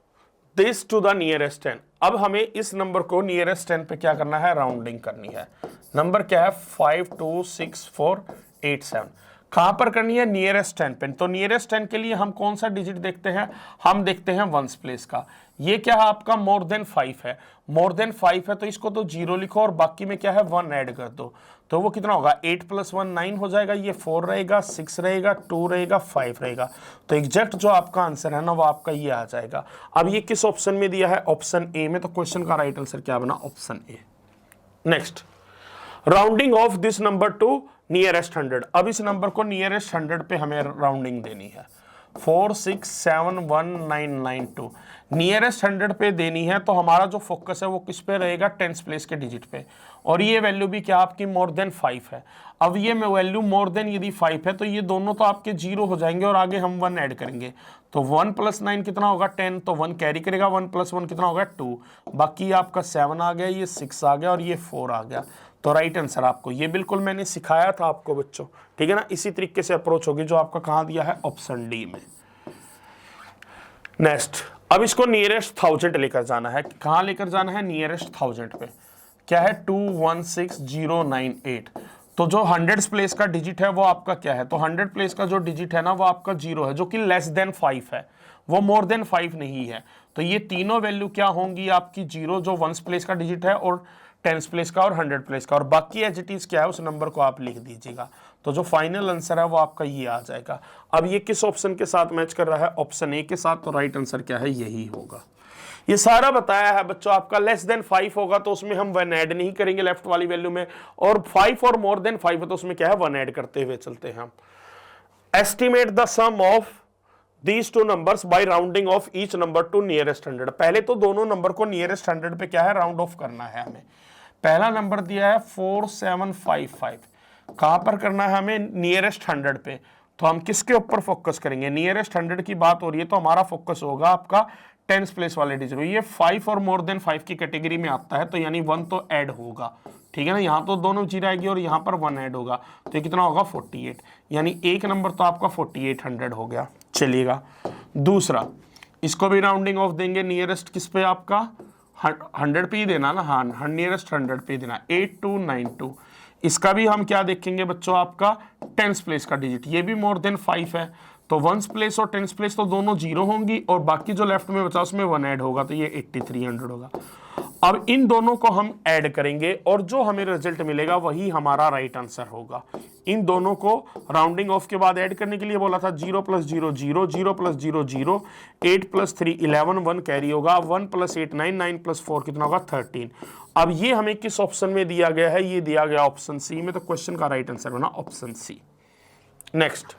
this to the nearest 10। अब हमें इस नंबर को नियरेस्ट 10 पे क्या करना है, राउंडिंग करनी है। नंबर क्या है 52648 कहां पर करनी है, नियरेस्ट 10 पे। तो नियरेस्ट 10 के लिए हम कौन सा डिजिट देखते हैं, हम देखते हैं वंस प्लेस का। ये क्या है आपका मोर देन 5 है, मोर देन 5 है तो इसको तो 0 लिखो और बाकी में क्या है 1 ऐड कर दो। तो वो कितना होगा 8 + 1 9 हो जाएगा, ये 4 रहेगा, 6 रहेगा, 2 रहेगा, 5 रहेगा। तो एग्जैक्ट जो आपका आंसर है ना वो आपका ये आ जाएगा। अब ये किस ऑप्शन में दिया है, ऑप्शन ए में। तो क्वेश्चन का राइट आंसर क्या बना, option A. Next, rounding off this number two nearest 100। अब इस नंबर को नियरेस्ट 100 पे हमें राउंडिंग देनी है। 4671992 नियरेस्ट 100 पे देनी है। तो हमारा जो फोकस है वो किस पे रहेगा, टेंस प्लेस के डिजिट पे। और ये वैल्यू भी क्या आपकी मोर देन 5 है। अब ये वैल्यू मोर देन यदि 5 है तो ये दोनों तो आपके 0 हो जाएंगे और आगे हम 1 ऐड करेंगे। तो 1 + 9 कितना होगा 10, तो 1 कैरी करेगा, 1 + 1 कितना होगा 2, बाकी आपका 7 आ गया, ये 6 आ गया और ये 4 आ गया। तो राइट आंसर आपको ये बिल्कुल मैंने सिखाया था आपको बच्चों, ठीक है ना। इसी तरीके से अप्रोच होगी जो आपका कहां दिया है, ऑप्शन डी में। नेक्स्ट, अब इसको नियरेस्ट 1000 लेकर जाना है। कहां लेकर जाना है, नियरेस्ट 1000 पे। क्या है 216098। तो जो 100 प्लेस का डिजिट है वो आपका क्या है, तो 100 प्लेस का जो डिजिट है ना वो आपका 0 है, जो कि लेस देन 5 है, वो मोर देन 5 नहीं है। तो ये तीनों वैल्यू क्या होंगी आपकी 0 जो 1 प्लेस का डिजिट है, और 10 प्लेस का और 100 प्लेस का, और बाकी एज इट इज क्या है उस नंबर को आप लिख दीजिएगा। तो जो फाइनल आंसर है वो आपका ये आ जाएगा। अब ये किस ऑप्शन के साथ मैच कर रहा है, ऑप्शन ए के साथ। तो राइट आंसर क्या है, यही होगा। ये सारा बताया है बच्चों आपका। लेस देन 5 होगा तो उसमें हम 1 ऐड नहीं करेंगे लेफ्ट वाली वैल्यू में, और 5 और मोर देन 5 है तो उसमें क्या है 1 ऐड करते हुए चलते हैं हम। Estimate the sum of these two numbers by rounding of each number to nearest 100। पहले तो दोनों नंबर को नियरेस्ट 100 पे क्या है, राउंड ऑफ करना है हमें। पहला नंबर दिया है 4755, कहां पर करना है हमें, नियरेस्ट 100 पे। तो हम किसके ऊपर फोकस करेंगे, नियरेस्ट 100 की बात हो रही है तो हमारा फोकस होगा आपका 10 प्लेस वाले डिजिट। ये 5 और मोर देन 5 की कैटेगरी में आता है, तो यानी 1 तो ऐड होगा, ठीक है ना। यहाँ तो दोनों 0 आएगी और यहाँ पर 1 ऐड होगा, तो ये कितना होगा 48, यानी एक नंबर तो आपका 4800 हो गया। चलिएगा दूसरा, इसको भी राउंडिंग ऑफ देंगे। नियरेस्ट किस पे आपका 100 पे ही देना ना, हाँ नियरेस्ट 100 पे देना। 8292, इसका भी हम क्या देखेंगे बच्चों, आपका 10 प्लेस का डिजिट। ये भी मोर देन 5 है, तो 1 प्लेस और 10 प्लेस तो दोनों 0 होंगी, और बाकी जो लेफ्ट में बचा उसमें 1 ऐड होगा, तो ये 8300 होगा। अब इन दोनों को हम ऐड करेंगे और जो हमें रिजल्ट मिलेगा वही हमारा राइट आंसर होगा। इन दोनों को राउंडिंग ऑफ के बाद ऐड करने के लिए बोला था। 0 + 0 0, 0 + 0 0, 8 + 3 11, 1 कैरी होगा, 1 + 8 9, 9 + 4 कितना होगा 13। अब ये हमें किस ऑप्शन में दिया गया है, ये दिया गया ऑप्शन सी में। तो क्वेश्चन का राइट आंसर बना option C. Next,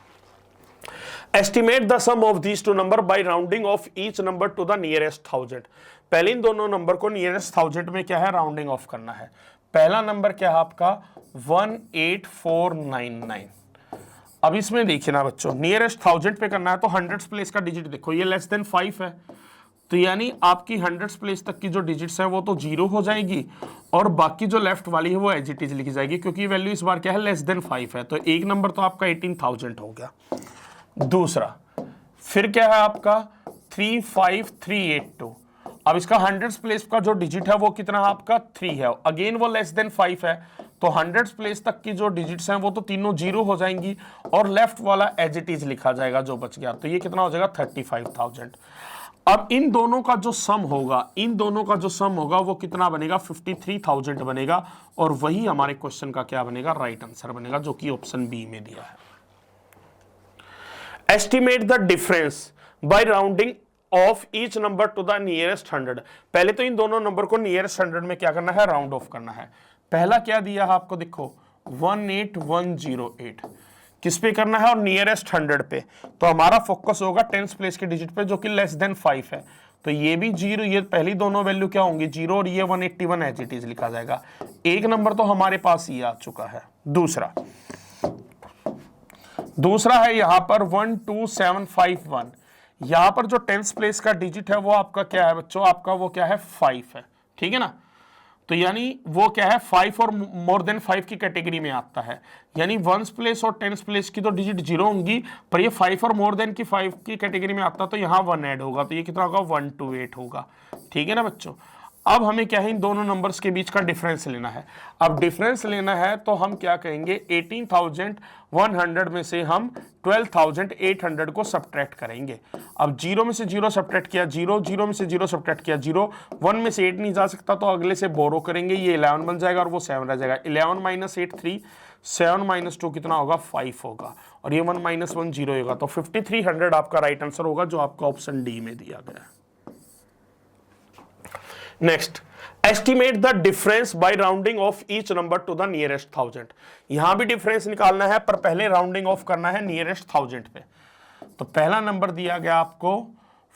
estimate the sum of these two number by rounding off each number to the nearest 1000। पहले इन दोनों नंबर को नियरेस्ट 1000 में क्या है, राउंडिंग ऑफ करना है। पहला नंबर क्या है आपका 18499। अब इसमें देखिए ना बच्चों, नियरेस्ट 1000 पे करना है तो 100 प्लेस का डिजिट देखो, ये लेस देन 5 है, तो यानी आपकी 100 प्लेस तक की जो डिजिट्स है वो तो 0 हो जाएगी, और बाकी जो लेफ्ट वाली है वो एज इट इज लिखी जाएगी, क्योंकि वैल्यू इस बार क्या है लेस देन 5 है। तो एक नंबर तो आपका 18000 हो गया। दूसरा फिर क्या है आपका 35382। अब इसका 100 प्लेस का जो डिजिट है वो कितना है आपका 3 है, अगेन वो लेस देन 5 है, तो 100 प्लेस तक की जो डिजिट्स हैं वो तो तीनों 0 हो जाएंगी, और लेफ्ट वाला एज इट इज लिखा जाएगा जो बच गया। तो ये कितना हो जाएगा 35000। अब इन दोनों का जो सम होगा, इन दोनों का जो सम होगा वो कितना बनेगा 53000 बनेगा, और वही हमारे क्वेश्चन का क्या बनेगा, राइट आंसर बनेगा, जो कि ऑप्शन बी में दिया है। Estimate the difference bye rounding off each number to the nearest 100। पहले तो इन दोनों नंबर को नियरेस्ट 100 में क्या करना है, राउंड ऑफ करना है। पहला क्या दिया है आपको, देखो 18108, किस पे करना है, और नियरेस्ट 100 पे। तो हमारा फोकस होगा 10 प्लेस के डिजिट पे, जो कि लेस देन 5 है। तो ये भी 0, ये पहली दोनों वैल्यू क्या होंगी 0, और ये 181 एज इट इज लिखा जाएगा। एक नंबर तो हमारे पास ये आ चुका है। दूसरा है यहां पर 12751। यहां पर जो 10 प्लेस का डिजिट है वो आपका क्या है बच्चों, आपका वो क्या है 5 है, ठीक है ना। तो यानी वो क्या है 5 और मोर देन 5 की कैटेगरी में आता है, यानी 1 प्लेस और 10 प्लेस की तो डिजिट 0 होंगी, पर ये 5 और मोर देन की 5 की कैटेगरी में आता है, तो यहाँ 1 ऐड होगा, तो ये कितना होगा 128 होगा, ठीक है ना बच्चों। अब हमें क्या है, इन दोनों नंबर्स के बीच का डिफरेंस लेना है। अब डिफरेंस लेना है तो हम क्या कहेंगे, 18,100 में से हम 12,800 को सब्ट्रैक्ट करेंगे। अब 0 में से 0 सब्ट्रैक्ट किया 0, 0 में से 0 सब्ट्रैक्ट किया 0, 1 में से 8 नहीं जा सकता तो अगले से बोरो करेंगे, ये 11 बन जाएगा और वो 7 रह जाएगा। 11 - 8 3, 7 - 2 कितना होगा, 5 होगा, और ये 1 - 1 0 होगा। तो 5300 आपका राइट आंसर होगा, जो आपका ऑप्शन डी में दिया गया है। Next, estimate the difference bye rounding off each number to the nearest 1000। यहां भी डिफरेंस निकालना है, पर पहले राउंडिंग ऑफ करना है नियरेस्ट 1000 पे। तो पहला नंबर दिया गया आपको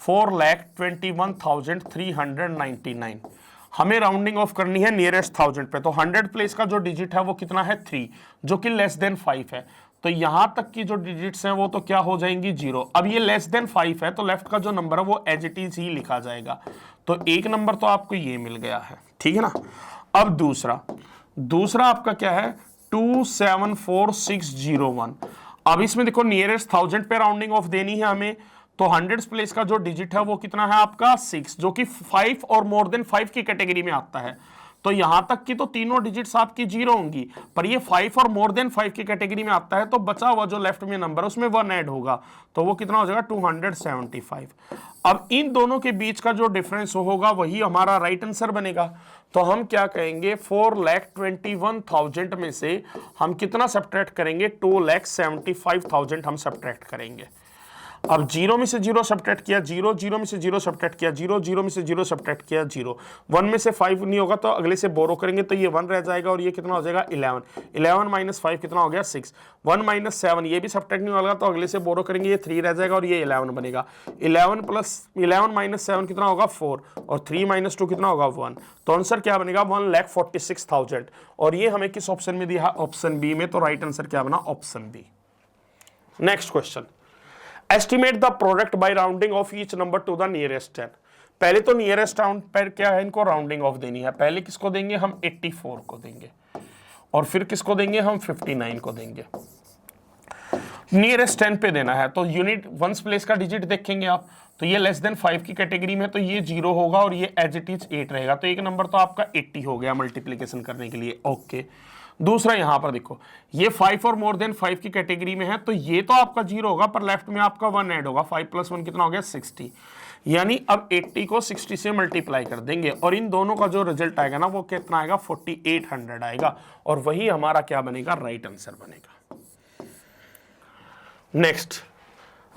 4,21,399, हमें राउंडिंग ऑफ करनी है नियरेस्ट 1000 पे। तो 100 प्लेस का जो डिजिट है वो कितना है, 3, जो कि लेस देन 5 है। तो यहां तक की जो डिजिट्स हैं वो तो क्या हो जाएंगी, 0। अब ये लेस देन 5 है तो लेफ्ट का जो नंबर है वो एज इट इज ही लिखा जाएगा। तो एक नंबर तो आपको ये मिल गया है, ठीक है ना। अब दूसरा आपका क्या है, 274601। अब इसमें देखो नियरेस्ट 1000 पे राउंडिंग ऑफ देनी है हमें, तो 100 प्लेस का जो डिजिट है वो कितना है आपका, 6, जो कि 5 और मोर देन 5 की कैटेगरी में आता है। तो यहां तक की तो तीनों डिजिट्स आपकी 0 होंगी, पर ये 5 और मोर देन 5 की कैटेगरी में आता है, तो बचा हुआ जो लेफ्ट में नंबर है उसमें 1 ऐड होगा, तो वो कितना हो जाएगा, 275। अब इन दोनों के बीच का जो डिफरेंस होगा वही हमारा राइट आंसर बनेगा। तो हम क्या कहेंगे, 4,21,000 में से हम कितना सब्ट्रैक्ट करेंगे, 2,75,000 हम सब्ट्रैक्ट करेंगे। अब 0 में से 0 सब्ट्रैक्ट किया 0, 0 में से 0 सब्ट्रैक्ट किया 0, 0 में से 0 सब्ट्रैक्ट किया 0, 1 में से 5 नहीं होगा तो अगले से बोरो करेंगे, तो ये 1 रह जाएगा और ये कितना हो जाएगा, 11। 11 - 5 कितना हो गया, 6। 1 - 7, ये भी सब्ट्रैक्ट नहीं होगा तो अगले से बोरो करेंगे, ये 3 रह जाएगा और ये 11 बनेगा। 11 - 7 कितना होगा, 4, और 3 - 2 कितना होगा, 1। तो आंसर क्या बनेगा, 1,46,000। और ये हमें किस ऑप्शन में दिया, ऑप्शन बी में। तो राइट आंसर क्या बना, option B. Next question, estimate the product by rounding off each number to the nearest 10। पहले तो नियरेस्ट राउंड पर क्या है, इनको राउंडिंग ऑफ देनी है। पहले किसको देंगे हम, 84 को देंगे, और फिर किसको देंगे हम, 59 को देंगे। नियरेस्ट 10 पे देना है तो यूनिट वंस प्लेस का डिजिट देखेंगे आप, तो ये लेस देन 5 की कैटेगरी में, तो ये 0 होगा और ये एज इट इज 8 रहेगा। तो एक नंबर तो आपका 80 हो गया मल्टीप्लीकेशन करने के लिए, ओके। दूसरा यहां पर देखो, ये 5 और मोर देन 5 की कैटेगरी में है, तो ये तो आपका 0 होगा, पर लेफ्ट में आपका 1 ऐड होगा। 5 + 1 कितना हो गया, 60। यानी अब 80 को 60 से मल्टीप्लाई कर देंगे और इन दोनों का जो रिजल्ट आएगा ना वो कितना आएगा, 4800 आएगा, और वही हमारा क्या बनेगा, राइट आंसर बनेगा। Next,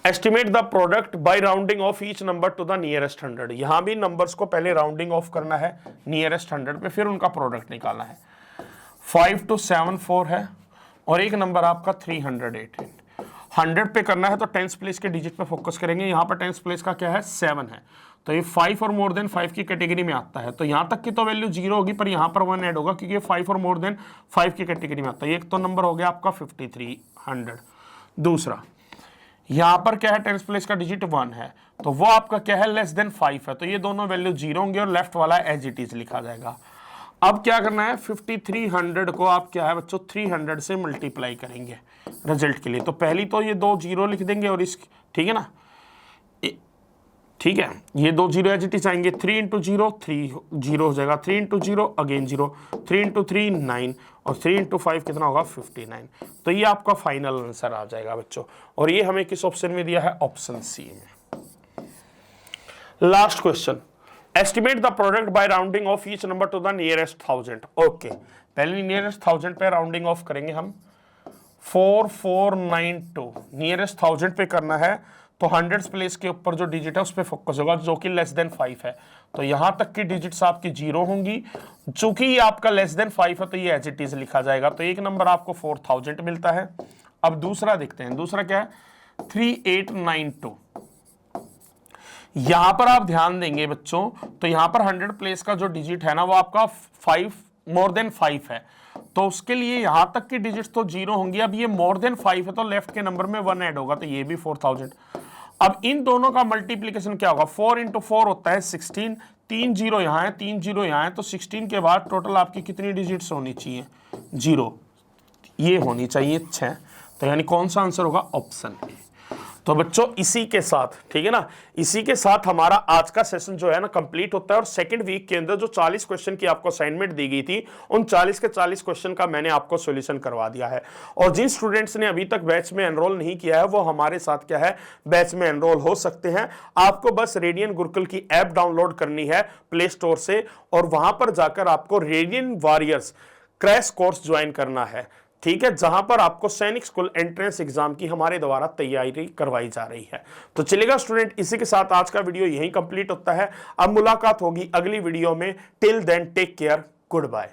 estimate the product by rounding off each number to the nearest 100। यहां भी नंबर्स को पहले राउंडिंग ऑफ करना है नियरेस्ट 100 पे, फिर उनका प्रोडक्ट निकालना है। 5274 है और एक नंबर आपका 318। 100 पे करना है तो टेंस प्लेस के डिजिट पे फोकस करेंगे। यहाँ पर टेंस प्लेस का क्या है, 7 है, तो ये 5 और मोर देन 5 की कैटेगरी में आता है। तो यहाँ तक की तो वैल्यू 0 होगी, पर यहाँ पर 1 ऐड होगा क्योंकि 5 और मोर देन 5 की कैटेगरी में आता है। एक तो नंबर हो गया आपका 5300। दूसरा यहाँ पर क्या है, टेंस प्लेस का डिजिट 1 है, तो वो आपका क्या है, लेस देन 5 है, तो ये दोनों वैल्यू 0 होंगे और लेफ्ट वाला एज इट इज लिखा जाएगा। अब क्या करना है, 5300 को आप क्या है बच्चों, 300 से मल्टीप्लाई करेंगे रिजल्ट के लिए। तो पहली तो ये 2 0 लिख देंगे और इस, ठीक है ना, ठीक है, ये 2 0 एज इट इज आएंगे। 3 × 0 3 0 हो जाएगा, 3 × 0 अगेन 0, 3 × 3 9, और 3 × 5 कितना होगा, 59। तो ये आपका फाइनल आंसर आ जाएगा बच्चों, और ये हमें किस ऑप्शन में दिया है, ऑप्शन सी में। Last question, estimate the product by rounding off each number to the nearest 1000। Okay, पहले नियरेस्ट 1000 पे राउंडिंग ऑफ करेंगे हम। 4492 नियरेस्ट 1000 पे करना है, तो 100 प्लेस के ऊपर जो डिजिट है उस पर फोकस होगा, जो कि लेस देन 5 है। तो यहां तक की डिजिट्स आपकी 0 होंगी, चूंकि ये आपका लेस देन 5 है तो ये एज इट इज लिखा जाएगा। तो एक नंबर आपको 4000 मिलता है। अब दूसरा देखते हैं, दूसरा क्या है, 3892। यहां पर आप ध्यान देंगे बच्चों, तो यहां पर 100 प्लेस का जो डिजिट है ना वो आपका 5 मोर देन 5 है, तो उसके लिए यहां तक की डिजिट्स तो 0 होंगी। अब ये मोर देन 5 है तो लेफ्ट के नंबर में 1 ऐड होगा, तो ये भी 4000। अब इन दोनों का मल्टीप्लीकेशन क्या होगा, 4 × 4 होता है 16, 3 0 यहाँ है, 3 0 यहाँ है, तो 16 के बाद टोटल आपकी कितनी डिजिट्स होनी चाहिए, 0, ये होनी चाहिए 6। तो यानी कौन सा आंसर होगा, ऑप्शन ए। तो बच्चों इसी के साथ, ठीक है ना, इसी के साथ हमारा आज का सेशन जो है ना कंप्लीट होता है। और सेकंड वीक के अंदर जो 40 क्वेश्चन की आपको असाइनमेंट दी गई थी, उन 40 के 40 क्वेश्चन का मैंने आपको सॉल्यूशन करवा दिया है। और जिन स्टूडेंट्स ने अभी तक बैच में एनरोल नहीं किया है वो हमारे साथ क्या है, बैच में एनरोल हो सकते हैं। आपको बस रेडियन गुरुकुल की ऐप डाउनलोड करनी है प्ले स्टोर से, और वहां पर जाकर आपको radian warriors crash course join करना है, ठीक है, जहां पर आपको सैनिक स्कूल एंट्रेंस एग्जाम की हमारे द्वारा तैयारी करवाई जा रही है। तो चलेगा स्टूडेंट, इसी के साथ आज का वीडियो यहीं कंप्लीट होता है। अब मुलाकात होगी अगली वीडियो में। Till then take care, good bye.